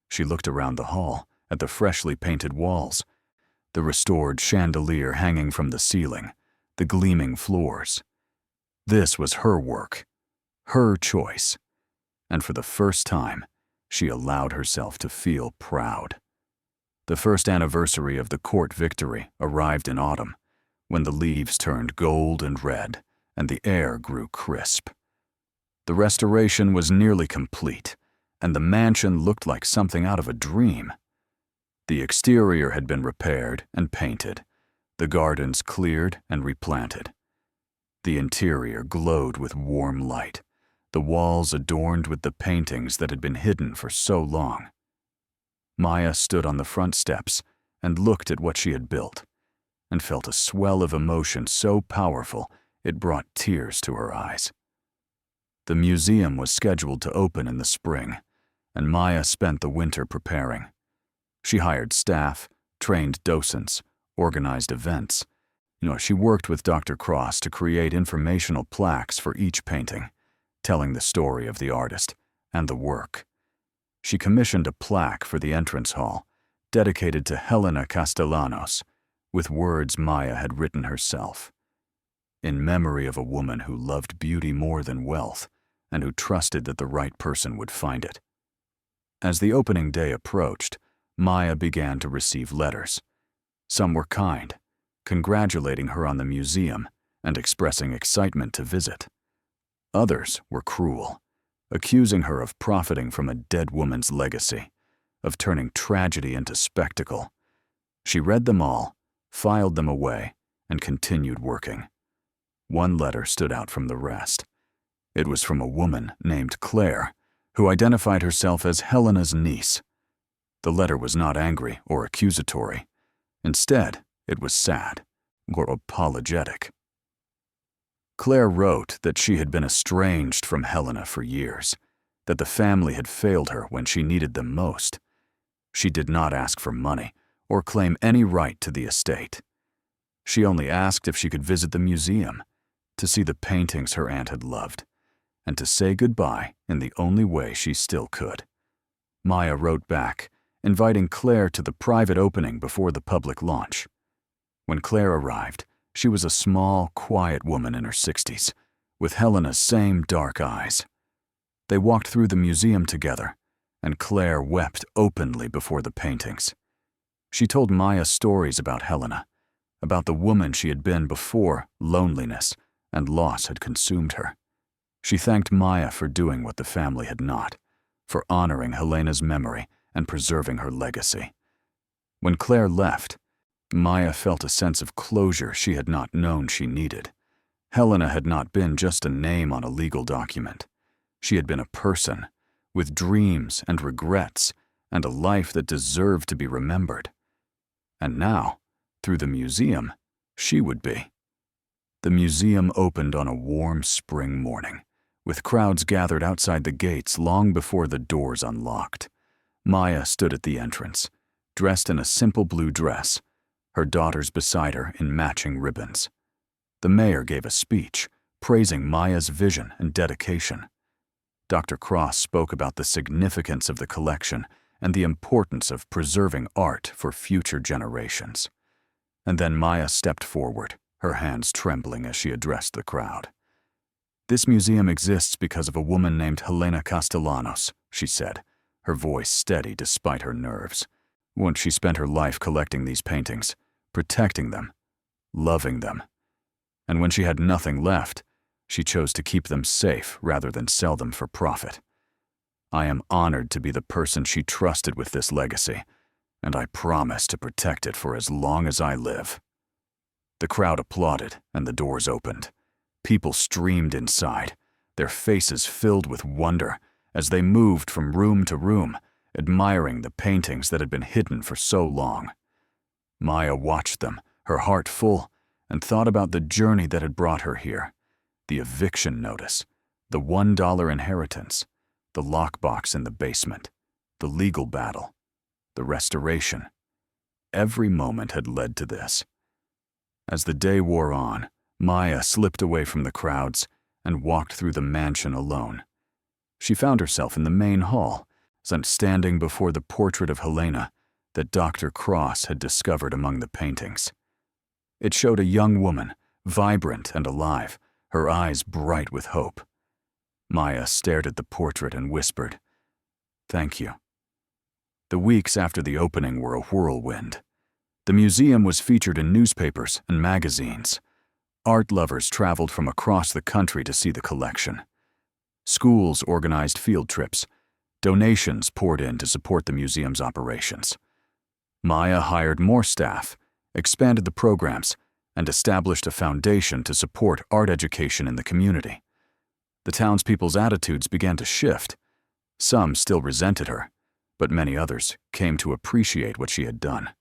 She looked around the hall, at the freshly painted walls. the restored chandelier hanging from the ceiling, the gleaming floors. This was her work, her choice, and for the first time, she allowed herself to feel proud. The first anniversary of the court victory arrived in autumn, when the leaves turned gold and red and the air grew crisp. The restoration was nearly complete, and the mansion looked like something out of a dream. The exterior had been repaired and painted, the gardens cleared and replanted. The interior glowed with warm light, the walls adorned with the paintings that had been hidden for so long. Maya stood on the front steps and looked at what she had built, and felt a swell of emotion so powerful it brought tears to her eyes. The museum was scheduled to open in the spring, and Maya spent the winter preparing. She hired staff, trained docents, organized events. She worked with Dr. Cross to create informational plaques for each painting, telling the story of the artist and the work. She commissioned a plaque for the entrance hall, dedicated to Helena Castellanos, with words Maya had written herself, in memory of a woman who loved beauty more than wealth and who trusted that the right person would find it. As the opening day approached, Maya began to receive letters. Some were kind, congratulating her on the museum and expressing excitement to visit. Others were cruel, accusing her of profiting from a dead woman's legacy, of turning tragedy into spectacle. She read them all, filed them away, and continued working. One letter stood out from the rest. It was from a woman named Claire, who identified herself as Helena's niece. The letter was not angry or accusatory. Instead, it was sad, or apologetic. Claire wrote that she had been estranged from Helena for years, that the family had failed her when she needed them most. She did not ask for money or claim any right to the estate. She only asked if she could visit the museum, to see the paintings her aunt had loved, and to say goodbye in the only way she still could. Maya wrote back, inviting Claire to the private opening before the public launch. When Claire arrived, she was a small, quiet woman in her 60s, with Helena's same dark eyes. They walked through the museum together, and Claire wept openly before the paintings. She told Maya stories about Helena, about the woman she had been before loneliness and loss had consumed her. She thanked Maya for doing what the family had not, for honoring Helena's memory and preserving her legacy. When Claire left, Maya felt a sense of closure she had not known she needed. Helena had not been just a name on a legal document. She had been a person, with dreams and regrets, and a life that deserved to be remembered. And now, through the museum, she would be. The museum opened on a warm spring morning, with crowds gathered outside the gates long before the doors unlocked. Maya stood at the entrance, dressed in a simple blue dress, her daughters beside her in matching ribbons. The mayor gave a speech, praising Maya's vision and dedication. Dr. Cross spoke about the significance of the collection and the importance of preserving art for future generations. And then Maya stepped forward, her hands trembling as she addressed the crowd. "This museum exists because of a woman named Helena Castellanos," she said, her voice steady despite her nerves. Once she spent her life collecting these paintings, protecting them, loving them. And when she had nothing left, she chose to keep them safe rather than sell them for profit. I am honored to be the person she trusted with this legacy, and I promise to protect it for as long as I live. The crowd applauded and the doors opened. People streamed inside, their faces filled with wonder as they moved from room to room, admiring the paintings that had been hidden for so long. Maya watched them, her heart full, and thought about the journey that had brought her here. The eviction notice, the $1 inheritance, the lockbox in the basement, the legal battle, the restoration. Every moment had led to this. As the day wore on, Maya slipped away from the crowds and walked through the mansion alone. She found herself in the main hall, standing before the portrait of Helena, that Dr. Cross had discovered among the paintings. It showed a young woman, vibrant and alive, her eyes bright with hope. Maya stared at the portrait and whispered, "Thank you." The weeks after the opening were a whirlwind. The museum was featured in newspapers and magazines. Art lovers traveled from across the country to see the collection. Schools organized field trips. Donations poured in to support the museum's operations. Maya hired more staff, expanded the programs, and established a foundation to support art education in the community. The townspeople's attitudes began to shift. Some still resented her, but many others came to appreciate what she had done.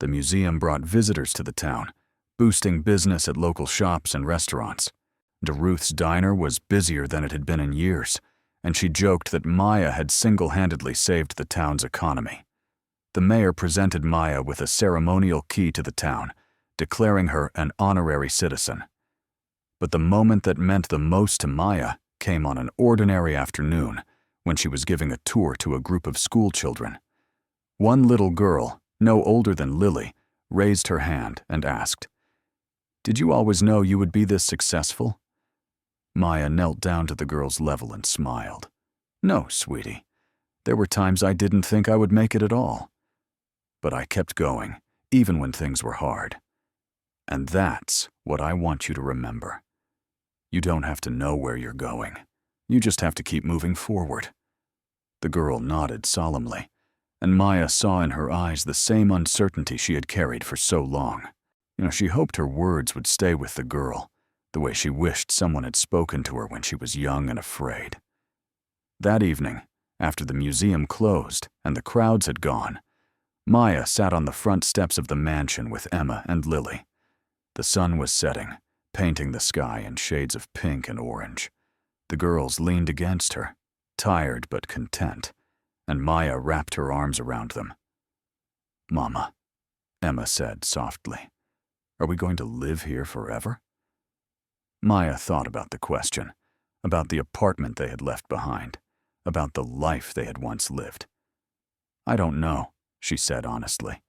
The museum brought visitors to the town, boosting business at local shops and restaurants. Ruth's diner was busier than it had been in years, and she joked that Maya had single-handedly saved the town's economy. The mayor presented Maya with a ceremonial key to the town, declaring her an honorary citizen. But the moment that meant the most to Maya came on an ordinary afternoon when she was giving a tour to a group of schoolchildren. One little girl, no older than Lily, raised her hand and asked, "Did you always know you would be this successful?" Maya knelt down to the girl's level and smiled. "No, sweetie. There were times I didn't think I would make it at all. But I kept going, even when things were hard. And that's what I want you to remember. You don't have to know where you're going. You just have to keep moving forward." The girl nodded solemnly, and Maya saw in her eyes the same uncertainty she had carried for so long. She hoped her words would stay with the girl, the way she wished someone had spoken to her when she was young and afraid. That evening, after the museum closed and the crowds had gone, Maya sat on the front steps of the mansion with Emma and Lily. The sun was setting, painting the sky in shades of pink and orange. The girls leaned against her, tired but content, and Maya wrapped her arms around them. "Mama," Emma said softly, "are we going to live here forever?" Maya thought about the question, about the apartment they had left behind, about the life they had once lived. "I don't know," she said honestly,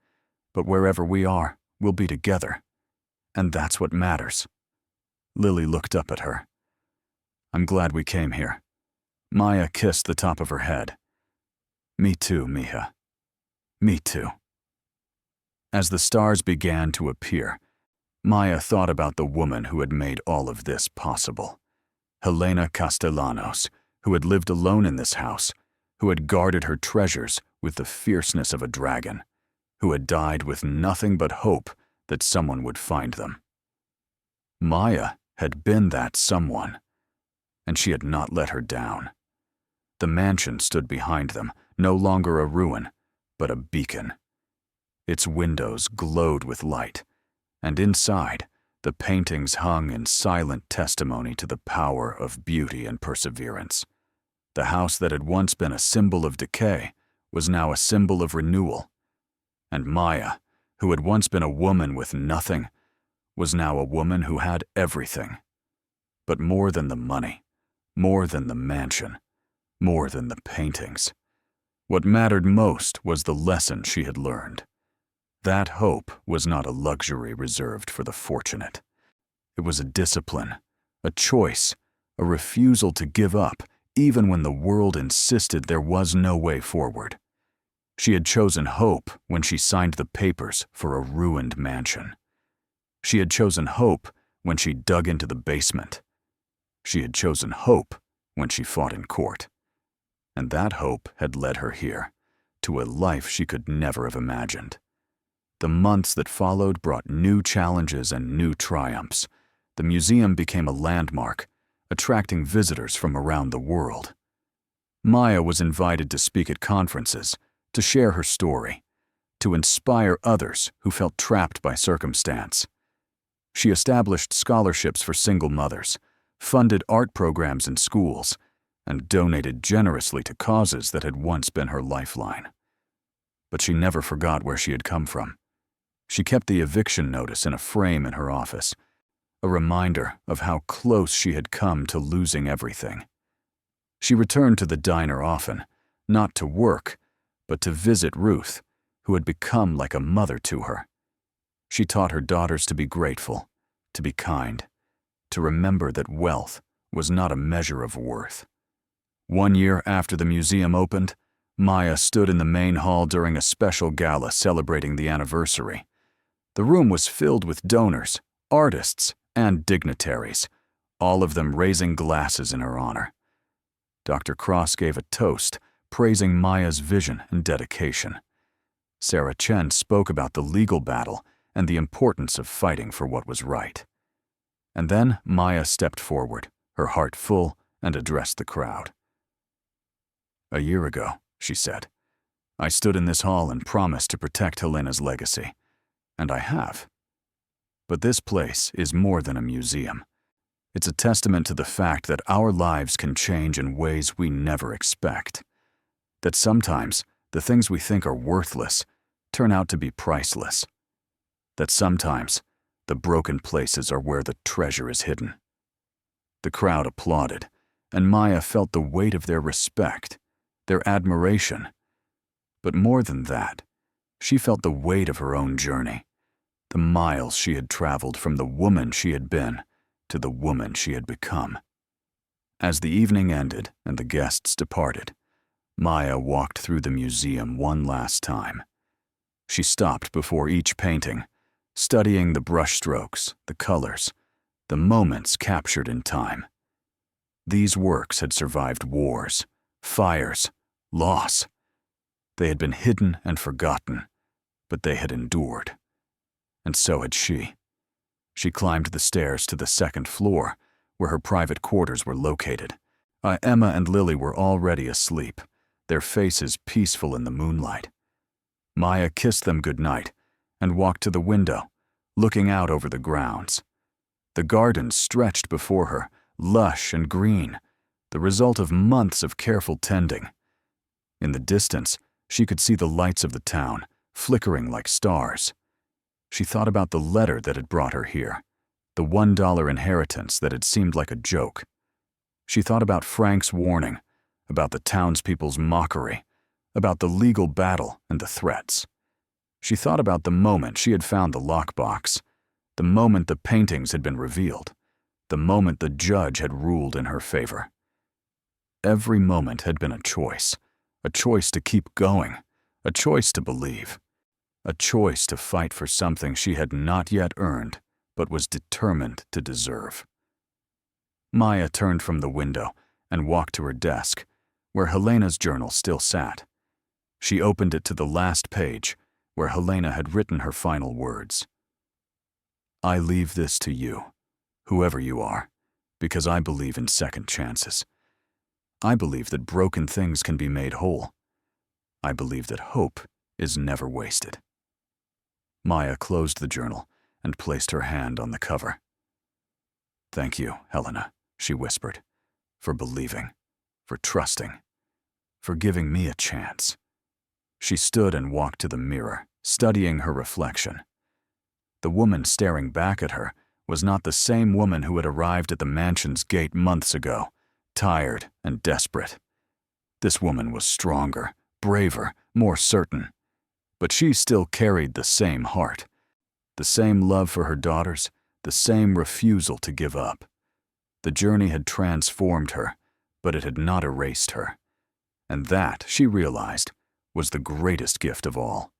"but wherever we are, we'll be together. And that's what matters." Lily looked up at her. "I'm glad we came here." Maya kissed the top of her head. "Me too, mija. Me too." As the stars began to appear, Maya thought about the woman who had made all of this possible. Helena Castellanos, who had lived alone in this house, who had guarded her treasures with the fierceness of a dragon, who had died with nothing but hope that someone would find them. Maya had been that someone, and she had not let her down. The mansion stood behind them, no longer a ruin, but a beacon. Its windows glowed with light, and inside, the paintings hung in silent testimony to the power of beauty and perseverance. The house that had once been a symbol of decay was now a symbol of renewal. And Maya, who had once been a woman with nothing, was now a woman who had everything. But more than the money, more than the mansion, more than the paintings, what mattered most was the lesson she had learned. That hope was not a luxury reserved for the fortunate. It was a discipline, a choice, a refusal to give up, even when the world insisted there was no way forward. She had chosen hope when she signed the papers for a ruined mansion. She had chosen hope when she dug into the basement. She had chosen hope when she fought in court. And that hope had led her here, to a life she could never have imagined. The months that followed brought new challenges and new triumphs. The museum became a landmark, attracting visitors from around the world. Maya was invited to speak at conferences, to share her story, to inspire others who felt trapped by circumstance. She established scholarships for single mothers, funded art programs in schools, and donated generously to causes that had once been her lifeline. But she never forgot where she had come from. She kept the eviction notice in a frame in her office, a reminder of how close she had come to losing everything. She returned to the diner often, not to work, but to visit Ruth, who had become like a mother to her. She taught her daughters to be grateful, to be kind, to remember that wealth was not a measure of worth. 1 year after the museum opened, Maya stood in the main hall during a special gala celebrating the anniversary. The room was filled with donors, artists, and dignitaries, all of them raising glasses in her honor. Dr. Cross gave a toast, praising Maya's vision and dedication. Sarah Chen spoke about the legal battle and the importance of fighting for what was right. And then Maya stepped forward, her heart full, and addressed the crowd. "A year ago," she said, "I stood in this hall and promised to protect Helena's legacy. And I have. But this place is more than a museum. It's a testament to the fact that our lives can change in ways we never expect. That sometimes the things we think are worthless turn out to be priceless. That sometimes the broken places are where the treasure is hidden." The crowd applauded, and Maya felt the weight of their respect, their admiration. But more than that, she felt the weight of her own journey, the miles she had traveled from the woman she had been to the woman she had become. As the evening ended and the guests departed, Maya walked through the museum one last time. She stopped before each painting, studying the brushstrokes, the colors, the moments captured in time. These works had survived wars, fires, loss. They had been hidden and forgotten, but they had endured. And so had she. She climbed the stairs to the second floor, where her private quarters were located. Emma and Lily were already asleep, their faces peaceful in the moonlight. Maya kissed them goodnight and walked to the window, looking out over the grounds. The gardens stretched before her, lush and green, the result of months of careful tending. In the distance, she could see the lights of the town, flickering like stars. She thought about the letter that had brought her here, the $1 inheritance that had seemed like a joke. She thought about Frank's warning, about the townspeople's mockery, about the legal battle and the threats. She thought about the moment she had found the lockbox, the moment the paintings had been revealed, the moment the judge had ruled in her favor. Every moment had been a choice to keep going, a choice to believe, a choice to fight for something she had not yet earned but was determined to deserve. Maya turned from the window and walked to her desk, where Helena's journal still sat. She opened it to the last page, where Helena had written her final words. "I leave this to you, whoever you are, because I believe in second chances. I believe that broken things can be made whole. I believe that hope is never wasted." Maya closed the journal and placed her hand on the cover. "Thank you, Helena," she whispered, "for believing, for trusting, for giving me a chance." She stood and walked to the mirror, studying her reflection. The woman staring back at her was not the same woman who had arrived at the mansion's gate months ago, tired and desperate. This woman was stronger, braver, more certain. But she still carried the same heart, the same love for her daughters, the same refusal to give up. The journey had transformed her, but it had not erased her. And that, she realized, was the greatest gift of all.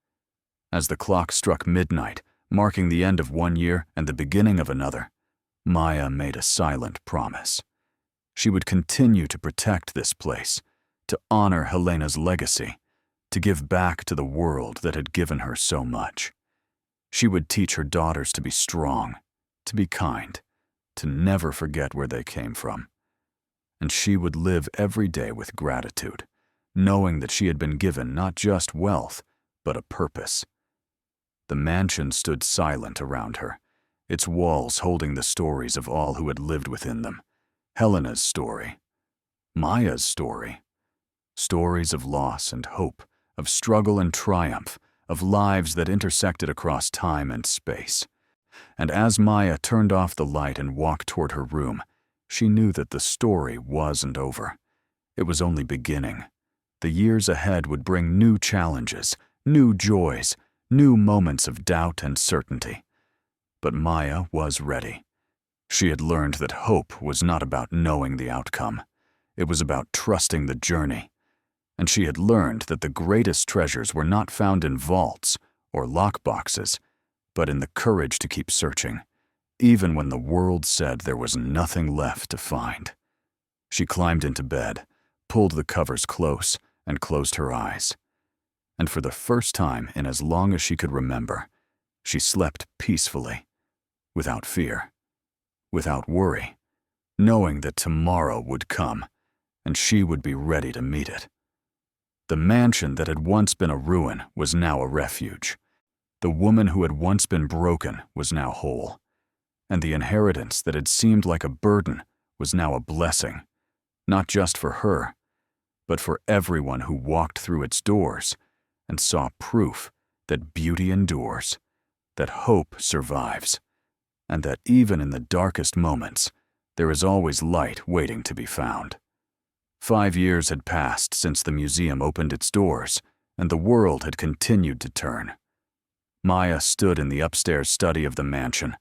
As the clock struck midnight, marking the end of 1 year and the beginning of another, Maya made a silent promise. She would continue to protect this place, to honor Helena's legacy, to give back to the world that had given her so much. She would teach her daughters to be strong, to be kind, to never forget where they came from. And she would live every day with gratitude, knowing that she had been given not just wealth, but a purpose. The mansion stood silent around her, its walls holding the stories of all who had lived within them. Helena's story, Maya's story, stories of loss and hope, of struggle and triumph, of lives that intersected across time and space. And as Maya turned off the light and walked toward her room, she knew that the story wasn't over. It was only beginning. The years ahead would bring new challenges, new joys, new moments of doubt and certainty. But Maya was ready. She had learned that hope was not about knowing the outcome. It was about trusting the journey. And she had learned that the greatest treasures were not found in vaults or lockboxes, but in the courage to keep searching, even when the world said there was nothing left to find. She climbed into bed, pulled the covers close, and closed her eyes. And for the first time in as long as she could remember, she slept peacefully, without fear, without worry, knowing that tomorrow would come, and she would be ready to meet it. The mansion that had once been a ruin was now a refuge. The woman who had once been broken was now whole. And the inheritance that had seemed like a burden was now a blessing, not just for her, but for everyone who walked through its doors and saw proof that beauty endures, that hope survives, and that even in the darkest moments, there is always light waiting to be found. 5 years had passed since the museum opened its doors, and the world had continued to turn. Maya stood in the upstairs study of the mansion,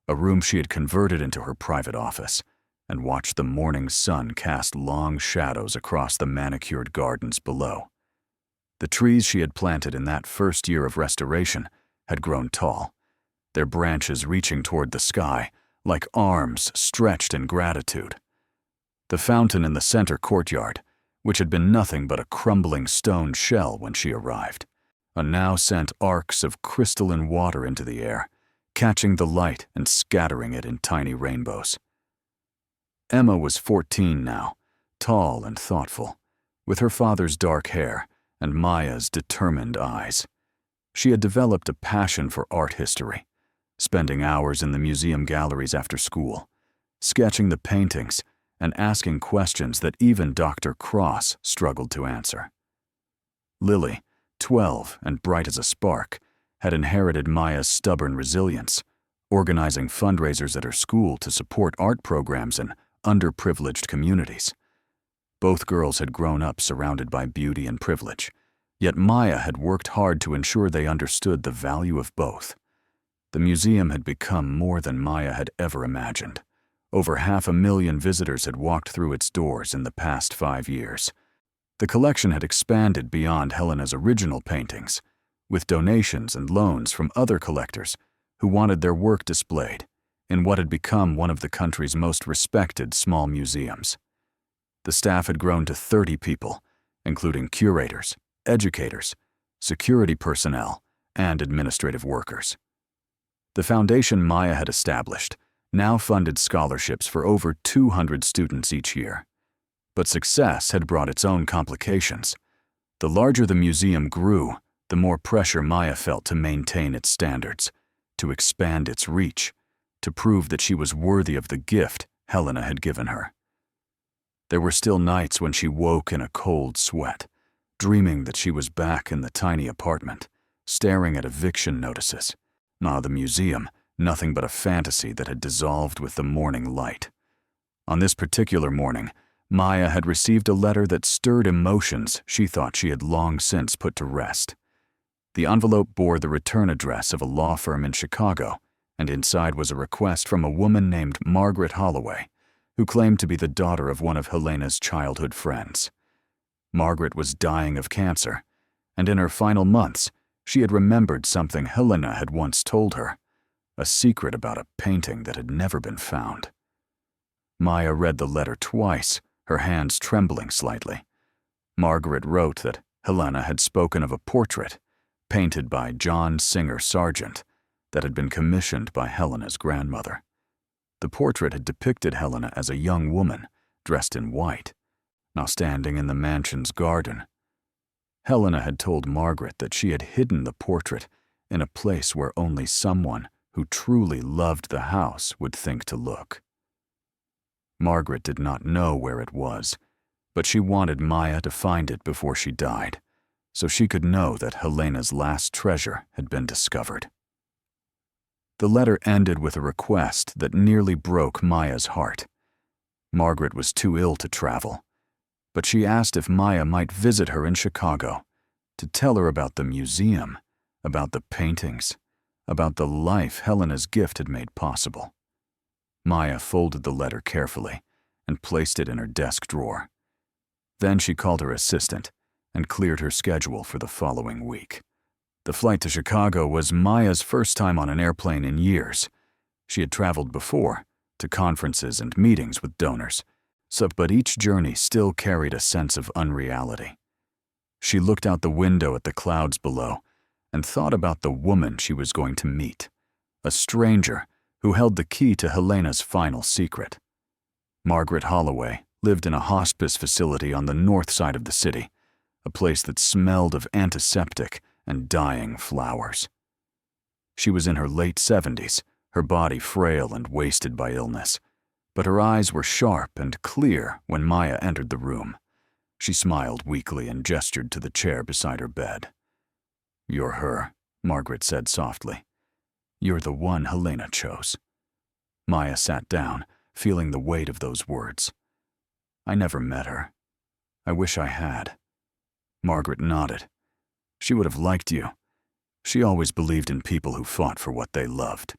a room she had converted into her private office, and watched the morning sun cast long shadows across the manicured gardens below. The trees she had planted in that first year of restoration had grown tall, their branches reaching toward the sky like arms stretched in gratitude. The fountain in the center courtyard, which had been nothing but a crumbling stone shell when she arrived, now sent arcs of crystalline water into the air, catching the light and scattering it in tiny rainbows. Emma was 14 now, tall and thoughtful, with her father's dark hair and Maya's determined eyes. She had developed a passion for art history, spending hours in the museum galleries after school, sketching the paintings and asking questions that even Dr. Cross struggled to answer. Lily, 12 and bright as a spark, had inherited Maya's stubborn resilience, organizing fundraisers at her school to support art programs in underprivileged communities. Both girls had grown up surrounded by beauty and privilege, yet Maya had worked hard to ensure they understood the value of both. The museum had become more than Maya had ever imagined. Over 500,000 visitors had walked through its doors in the past 5 years. The collection had expanded beyond Helena's original paintings, with donations and loans from other collectors who wanted their work displayed in what had become one of the country's most respected small museums. The staff had grown to 30 people, including curators, educators, security personnel, and administrative workers. The foundation Maya had established now funded scholarships for over 200 students each year. But success had brought its own complications. The larger the museum grew, the more pressure Maya felt to maintain its standards, to expand its reach, to prove that she was worthy of the gift Helena had given her. There were still nights when she woke in a cold sweat, dreaming that she was back in the tiny apartment, staring at eviction notices. The museum, nothing but a fantasy that had dissolved with the morning light. On this particular morning, Maya had received a letter that stirred emotions she thought she had long since put to rest. The envelope bore the return address of a law firm in Chicago, and inside was a request from a woman named Margaret Holloway, who claimed to be the daughter of one of Helena's childhood friends. Margaret was dying of cancer, and in her final months, she had remembered something Helena had once told her, a secret about a painting that had never been found. Maya read the letter twice, her hands trembling slightly. Margaret wrote that Helena had spoken of a portrait, painted by John Singer Sargent, that had been commissioned by Helena's grandmother. The portrait had depicted Helena as a young woman, dressed in white, now standing in the mansion's garden. Helena had told Margaret that she had hidden the portrait in a place where only someone who truly loved the house would think to look. Margaret did not know where it was, but she wanted Maya to find it before she died, so she could know that Helena's last treasure had been discovered. The letter ended with a request that nearly broke Maya's heart. Margaret was too ill to travel, but she asked if Maya might visit her in Chicago to tell her about the museum, about the paintings, about the life Helena's gift had made possible. Maya folded the letter carefully and placed it in her desk drawer. Then she called her assistant and cleared her schedule for the following week. The flight to Chicago was Maya's first time on an airplane in years. She had traveled before, to conferences and meetings with donors, but each journey still carried a sense of unreality. She looked out the window at the clouds below and thought about the woman she was going to meet, a stranger who held the key to Helena's final secret. Margaret Holloway lived in a hospice facility on the north side of the city, a place that smelled of antiseptic and dying flowers. She was in her late 70s, her body frail and wasted by illness, but her eyes were sharp and clear when Maya entered the room. She smiled weakly and gestured to the chair beside her bed. "You're her," Margaret said softly. "You're the one Helena chose." Maya sat down, feeling the weight of those words. "I never met her. I wish I had." Margaret nodded. "She would have liked you. She always believed in people who fought for what they loved."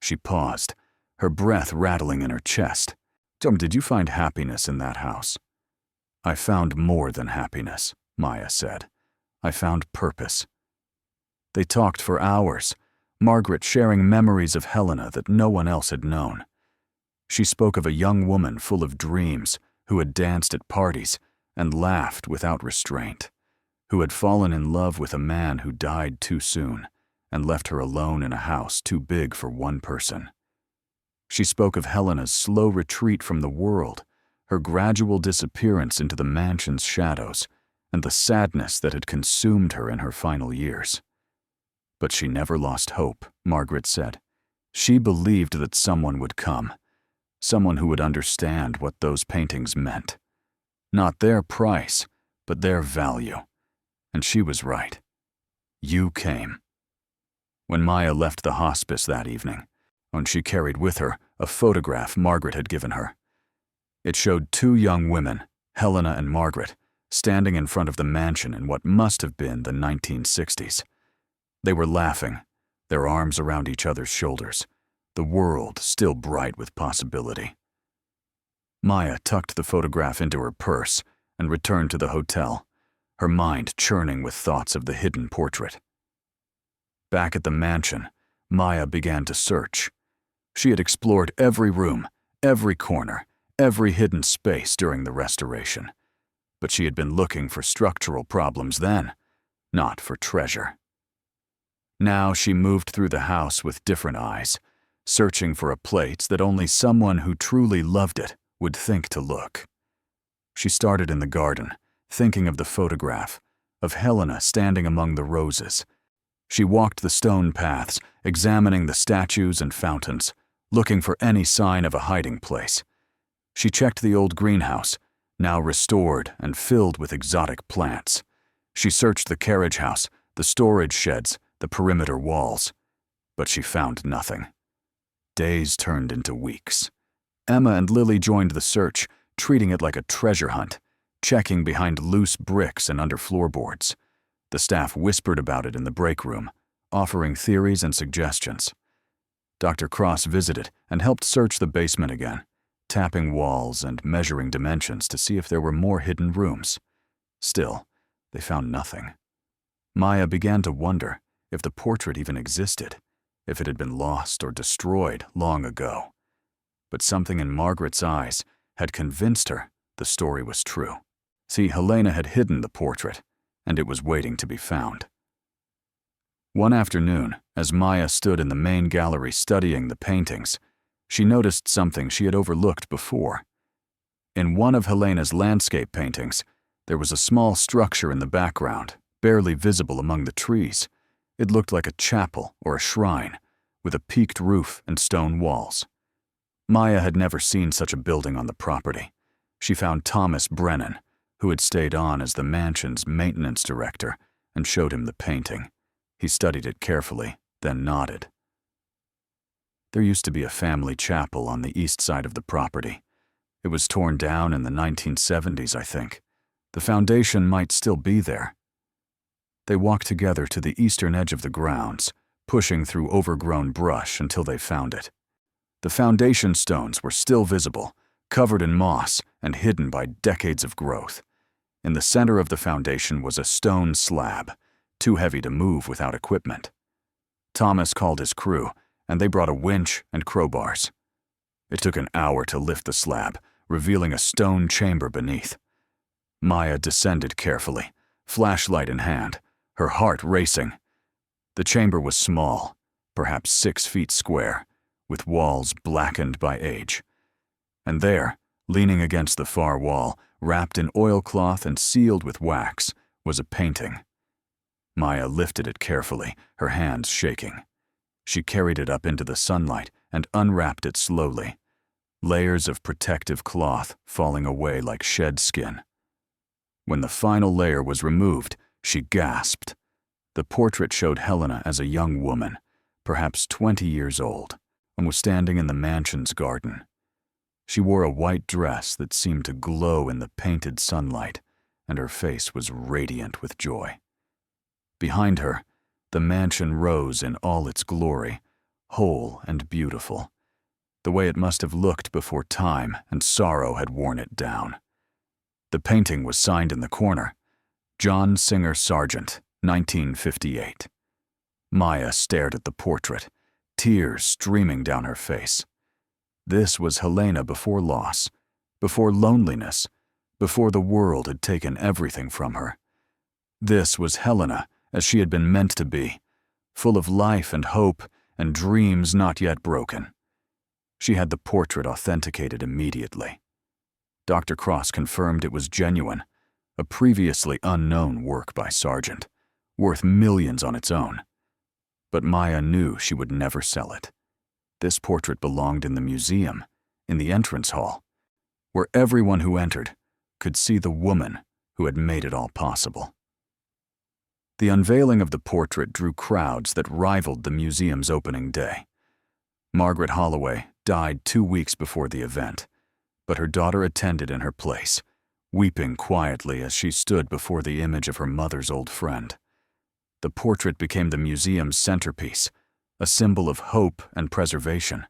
She paused, her breath rattling in her chest. "Did you find happiness in that house?" "I found more than happiness," Maya said. "I found purpose." They talked for hours, Margaret sharing memories of Helena that no one else had known. She spoke of a young woman full of dreams who had danced at parties and laughed without restraint, who had fallen in love with a man who died too soon and left her alone in a house too big for one person. She spoke of Helena's slow retreat from the world, her gradual disappearance into the mansion's shadows, and the sadness that had consumed her in her final years. But she never lost hope, Margaret said. She believed that someone would come, someone who would understand what those paintings meant. Not their price, but their value. And she was right. You came. When Maya left the hospice that evening, she carried with her a photograph Margaret had given her. It showed two young women, Helena and Margaret, standing in front of the mansion in what must have been the 1960s. They were laughing, their arms around each other's shoulders, the world still bright with possibility. Maya tucked the photograph into her purse and returned to the hotel, her mind churning with thoughts of the hidden portrait. Back at the mansion, Maya began to search. She had explored every room, every corner, every hidden space during the restoration. But she had been looking for structural problems then, not for treasure. Now she moved through the house with different eyes, searching for a place that only someone who truly loved it would think to look. She started in the garden, thinking of the photograph, of Helena standing among the roses. She walked the stone paths, examining the statues and fountains, looking for any sign of a hiding place. She checked the old greenhouse, now restored and filled with exotic plants. She searched the carriage house, the storage sheds, the perimeter walls. But she found nothing. Days turned into weeks. Emma and Lily joined the search, treating it like a treasure hunt, checking behind loose bricks and under floorboards. The staff whispered about it in the break room, offering theories and suggestions. Dr. Cross visited and helped search the basement again, tapping walls and measuring dimensions to see if there were more hidden rooms. Still, they found nothing. Maya began to wonder if the portrait even existed, if it had been lost or destroyed long ago. But something in Margaret's eyes had convinced her the story was true. See, Helena had hidden the portrait, and it was waiting to be found. One afternoon, as Maya stood in the main gallery studying the paintings, she noticed something she had overlooked before. In one of Helena's landscape paintings, there was a small structure in the background, barely visible among the trees. It looked like a chapel or a shrine, with a peaked roof and stone walls. Maya had never seen such a building on the property. She found Thomas Brennan, who had stayed on as the mansion's maintenance director, and showed him the painting. He studied it carefully, then nodded. There used to be a family chapel on the east side of the property. It was torn down in the 1970s, I think. The foundation might still be there. They walked together to the eastern edge of the grounds, pushing through overgrown brush until they found it. The foundation stones were still visible, covered in moss and hidden by decades of growth. In the center of the foundation was a stone slab, too heavy to move without equipment. Thomas called his crew, and they brought a winch and crowbars. It took an hour to lift the slab, revealing a stone chamber beneath. Maya descended carefully, flashlight in hand, her heart racing. The chamber was small, perhaps 6 feet square, with walls blackened by age. And there, leaning against the far wall, wrapped in oilcloth and sealed with wax, was a painting. Maya lifted it carefully, her hands shaking. She carried it up into the sunlight and unwrapped it slowly, layers of protective cloth falling away like shed skin. When the final layer was removed, she gasped. The portrait showed Helena as a young woman, perhaps 20 years old, and was standing in the mansion's garden. She wore a white dress that seemed to glow in the painted sunlight, and her face was radiant with joy. Behind her, the mansion rose in all its glory, whole and beautiful, the way it must have looked before time and sorrow had worn it down. The painting was signed in the corner, John Singer Sargent, 1958. Maya stared at the portrait, tears streaming down her face. This was Helena before loss, before loneliness, before the world had taken everything from her. This was Helena as she had been meant to be, full of life and hope and dreams not yet broken. She had the portrait authenticated immediately. Dr. Cross confirmed it was genuine, a previously unknown work by Sargent, worth millions on its own. But Maya knew she would never sell it. This portrait belonged in the museum, in the entrance hall, where everyone who entered could see the woman who had made it all possible. The unveiling of the portrait drew crowds that rivaled the museum's opening day. Margaret Holloway died 2 weeks before the event, but her daughter attended in her place, weeping quietly as she stood before the image of her mother's old friend. The portrait became the museum's centerpiece, a symbol of hope and preservation,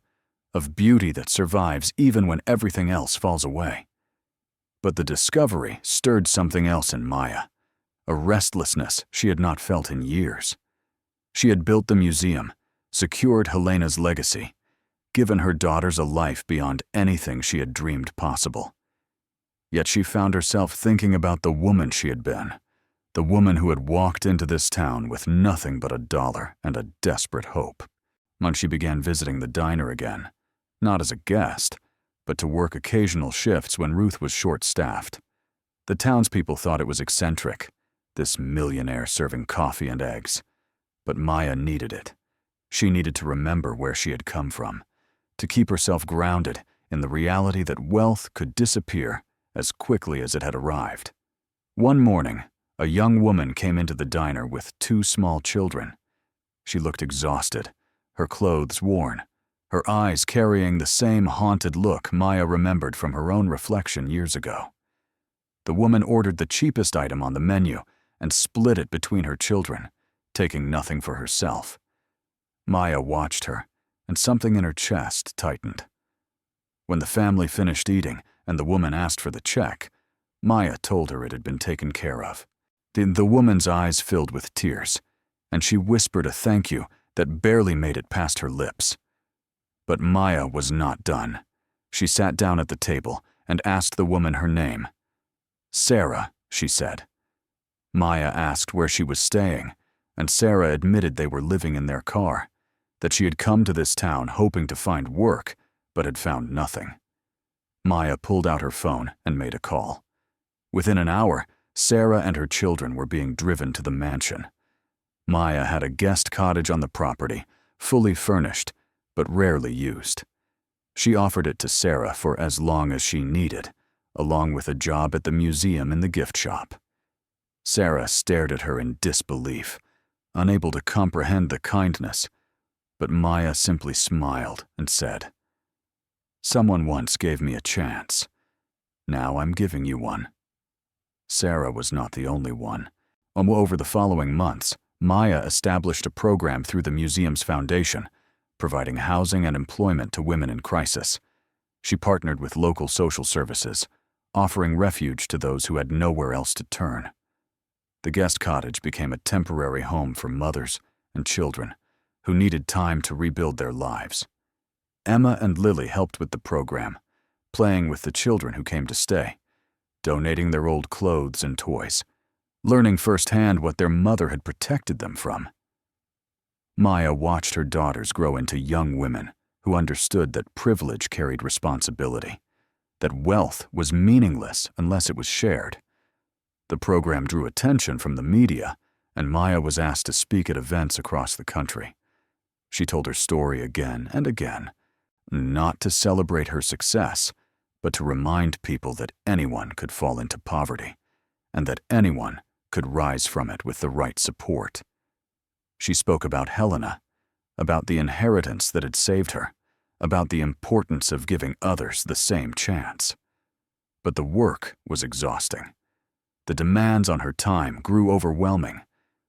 of beauty that survives even when everything else falls away. But the discovery stirred something else in Maya, a restlessness she had not felt in years. She had built the museum, secured Helena's legacy, given her daughters a life beyond anything she had dreamed possible. Yet she found herself thinking about the woman she had been, the woman who had walked into this town with nothing but $1 and a desperate hope. When she began visiting the diner again, not as a guest, but to work occasional shifts when Ruth was short-staffed. The townspeople thought it was eccentric, this millionaire serving coffee and eggs. But Maya needed it. She needed to remember where she had come from, to keep herself grounded in the reality that wealth could disappear as quickly as it had arrived. One morning, a young woman came into the diner with 2 small children. She looked exhausted, her clothes worn, her eyes carrying the same haunted look Maya remembered from her own reflection years ago. The woman ordered the cheapest item on the menu and split it between her children, taking nothing for herself. Maya watched her, and something in her chest tightened. When the family finished eating and the woman asked for the check, Maya told her it had been taken care of. The woman's eyes filled with tears, and she whispered a thank you that barely made it past her lips. But Maya was not done. She sat down at the table and asked the woman her name. "Sarah," she said. Maya asked where she was staying, and Sarah admitted they were living in their car, that she had come to this town hoping to find work, but had found nothing. Maya pulled out her phone and made a call. Within an hour, Sarah and her children were being driven to the mansion. Maya had a guest cottage on the property, fully furnished, but rarely used. She offered it to Sarah for as long as she needed, along with a job at the museum in the gift shop. Sarah stared at her in disbelief, unable to comprehend the kindness, but Maya simply smiled and said, "Someone once gave me a chance. Now I'm giving you one." Sarah was not the only one. Over the following months, Maya established a program through the museum's foundation, providing housing and employment to women in crisis. She partnered with local social services, offering refuge to those who had nowhere else to turn. The guest cottage became a temporary home for mothers and children who needed time to rebuild their lives. Emma and Lily helped with the program, playing with the children who came to stay, donating their old clothes and toys, learning firsthand what their mother had protected them from. Maya watched her daughters grow into young women who understood that privilege carried responsibility, that wealth was meaningless unless it was shared. The program drew attention from the media, and Maya was asked to speak at events across the country. She told her story again and again, not to celebrate her success, but to remind people that anyone could fall into poverty, and that anyone could rise from it with the right support. She spoke about Helena, about the inheritance that had saved her, about the importance of giving others the same chance. But the work was exhausting. The demands on her time grew overwhelming.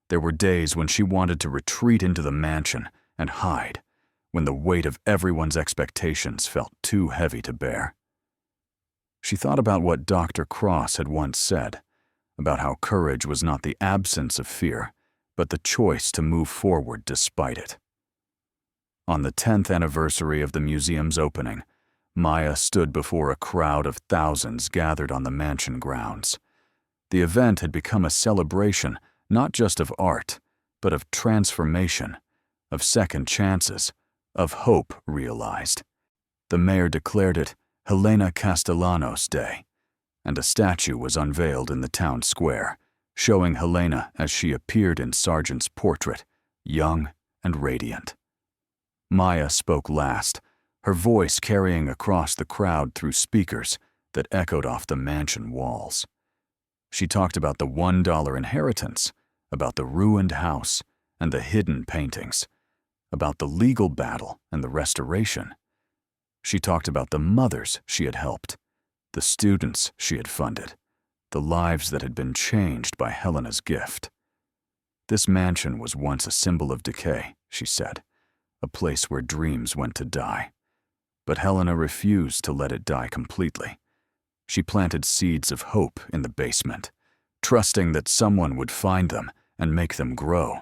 There were days when she wanted to retreat into the mansion and hide, when the weight of everyone's expectations felt too heavy to bear. She thought about what Dr. Cross had once said, about how courage was not the absence of fear, but the choice to move forward despite it. On the 10th anniversary of the museum's opening, Maya stood before a crowd of thousands gathered on the mansion grounds. The event had become a celebration not just of art, but of transformation, of second chances, of hope realized. The mayor declared it Helena Castellanos Day, and a statue was unveiled in the town square, showing Helena as she appeared in Sargent's portrait, young and radiant. Maya spoke last, her voice carrying across the crowd through speakers that echoed off the mansion walls. She talked about the $1 inheritance, about the ruined house and the hidden paintings, about the legal battle and the restoration. She talked about the mothers she had helped, the students she had funded, the lives that had been changed by Helena's gift. This mansion was once a symbol of decay, she said, a place where dreams went to die. But Helena refused to let it die completely. She planted seeds of hope in the basement, trusting that someone would find them and make them grow.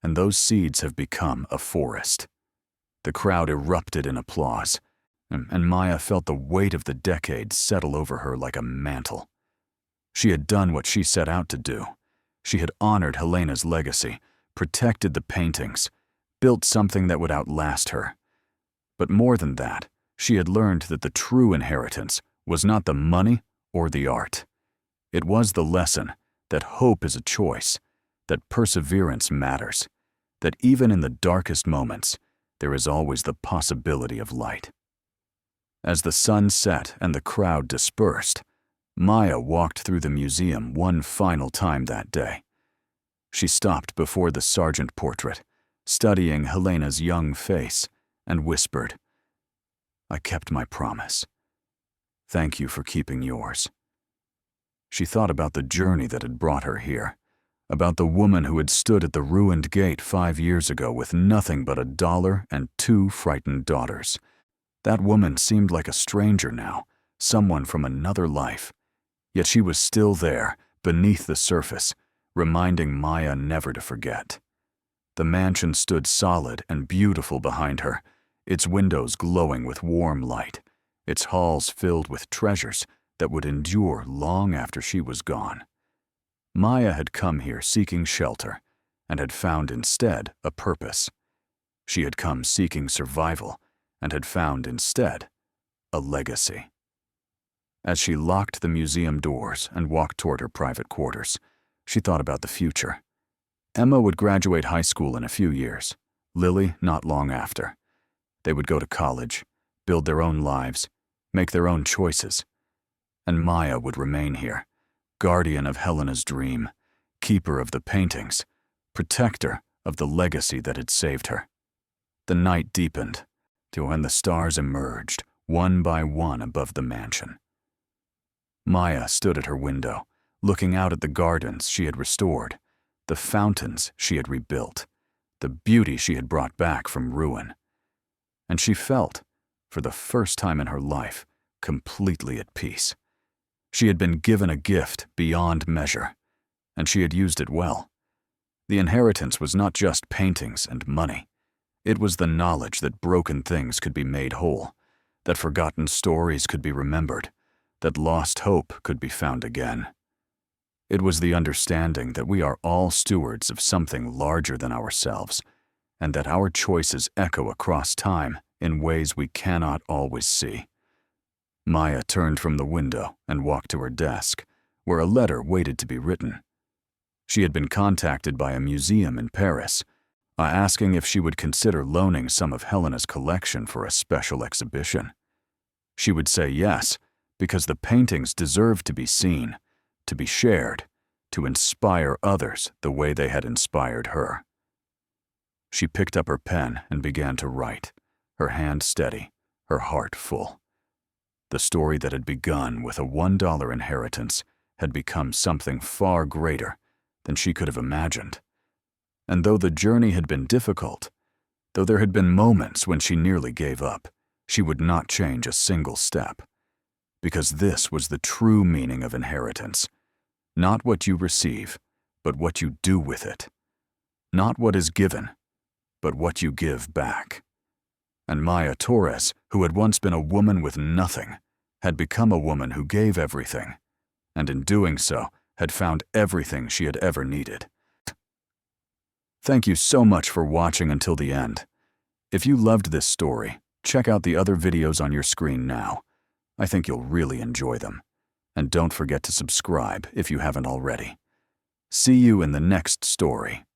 And those seeds have become a forest. The crowd erupted in applause, and Maya felt the weight of the decades settle over her like a mantle. She had done what she set out to do. She had honored Helena's legacy, protected the paintings, built something that would outlast her. But more than that, she had learned that the true inheritance was not the money or the art. It was the lesson that hope is a choice, that perseverance matters, that even in the darkest moments, there is always the possibility of light. As the sun set and the crowd dispersed, Maya walked through the museum one final time that day. She stopped before the Sargent portrait, studying Helena's young face, and whispered, "I kept my promise. Thank you for keeping yours." She thought about the journey that had brought her here, about the woman who had stood at the ruined gate 5 years ago with nothing but $1 and 2 frightened daughters. That woman seemed like a stranger now, someone from another life. Yet she was still there, beneath the surface, reminding Maya never to forget. The mansion stood solid and beautiful behind her, its windows glowing with warm light, its halls filled with treasures that would endure long after she was gone. Maya had come here seeking shelter and had found instead a purpose. She had come seeking survival and had found instead a legacy. As she locked the museum doors and walked toward her private quarters, she thought about the future. Emma would graduate high school in a few years, Lily not long after. They would go to college, build their own lives, make their own choices. And Maya would remain here, guardian of Helena's dream, keeper of the paintings, protector of the legacy that had saved her. The night deepened to when the stars emerged, one by one above the mansion. Maya stood at her window, looking out at the gardens she had restored, the fountains she had rebuilt, the beauty she had brought back from ruin. And she felt, for the first time in her life, completely at peace. She had been given a gift beyond measure, and she had used it well. The inheritance was not just paintings and money. It was the knowledge that broken things could be made whole, that forgotten stories could be remembered, that lost hope could be found again. It was the understanding that we are all stewards of something larger than ourselves, and that our choices echo across time in ways we cannot always see. Maya turned from the window and walked to her desk, where a letter waited to be written. She had been contacted by a museum in Paris, asking if she would consider loaning some of Helena's collection for a special exhibition. She would say yes, because the paintings deserved to be seen, to be shared, to inspire others the way they had inspired her. She picked up her pen and began to write, her hand steady, her heart full. The story that had begun with a $1 inheritance had become something far greater than she could have imagined. And though the journey had been difficult, though there had been moments when she nearly gave up, she would not change a single step. Because this was the true meaning of inheritance. Not what you receive, but what you do with it. Not what is given, but what you give back. And Maya Torres, who had once been a woman with nothing, had become a woman who gave everything, and in doing so, had found everything she had ever needed. Thank you so much for watching until the end. If you loved this story, check out the other videos on your screen now. I think you'll really enjoy them. And don't forget to subscribe if you haven't already. See you in the next story.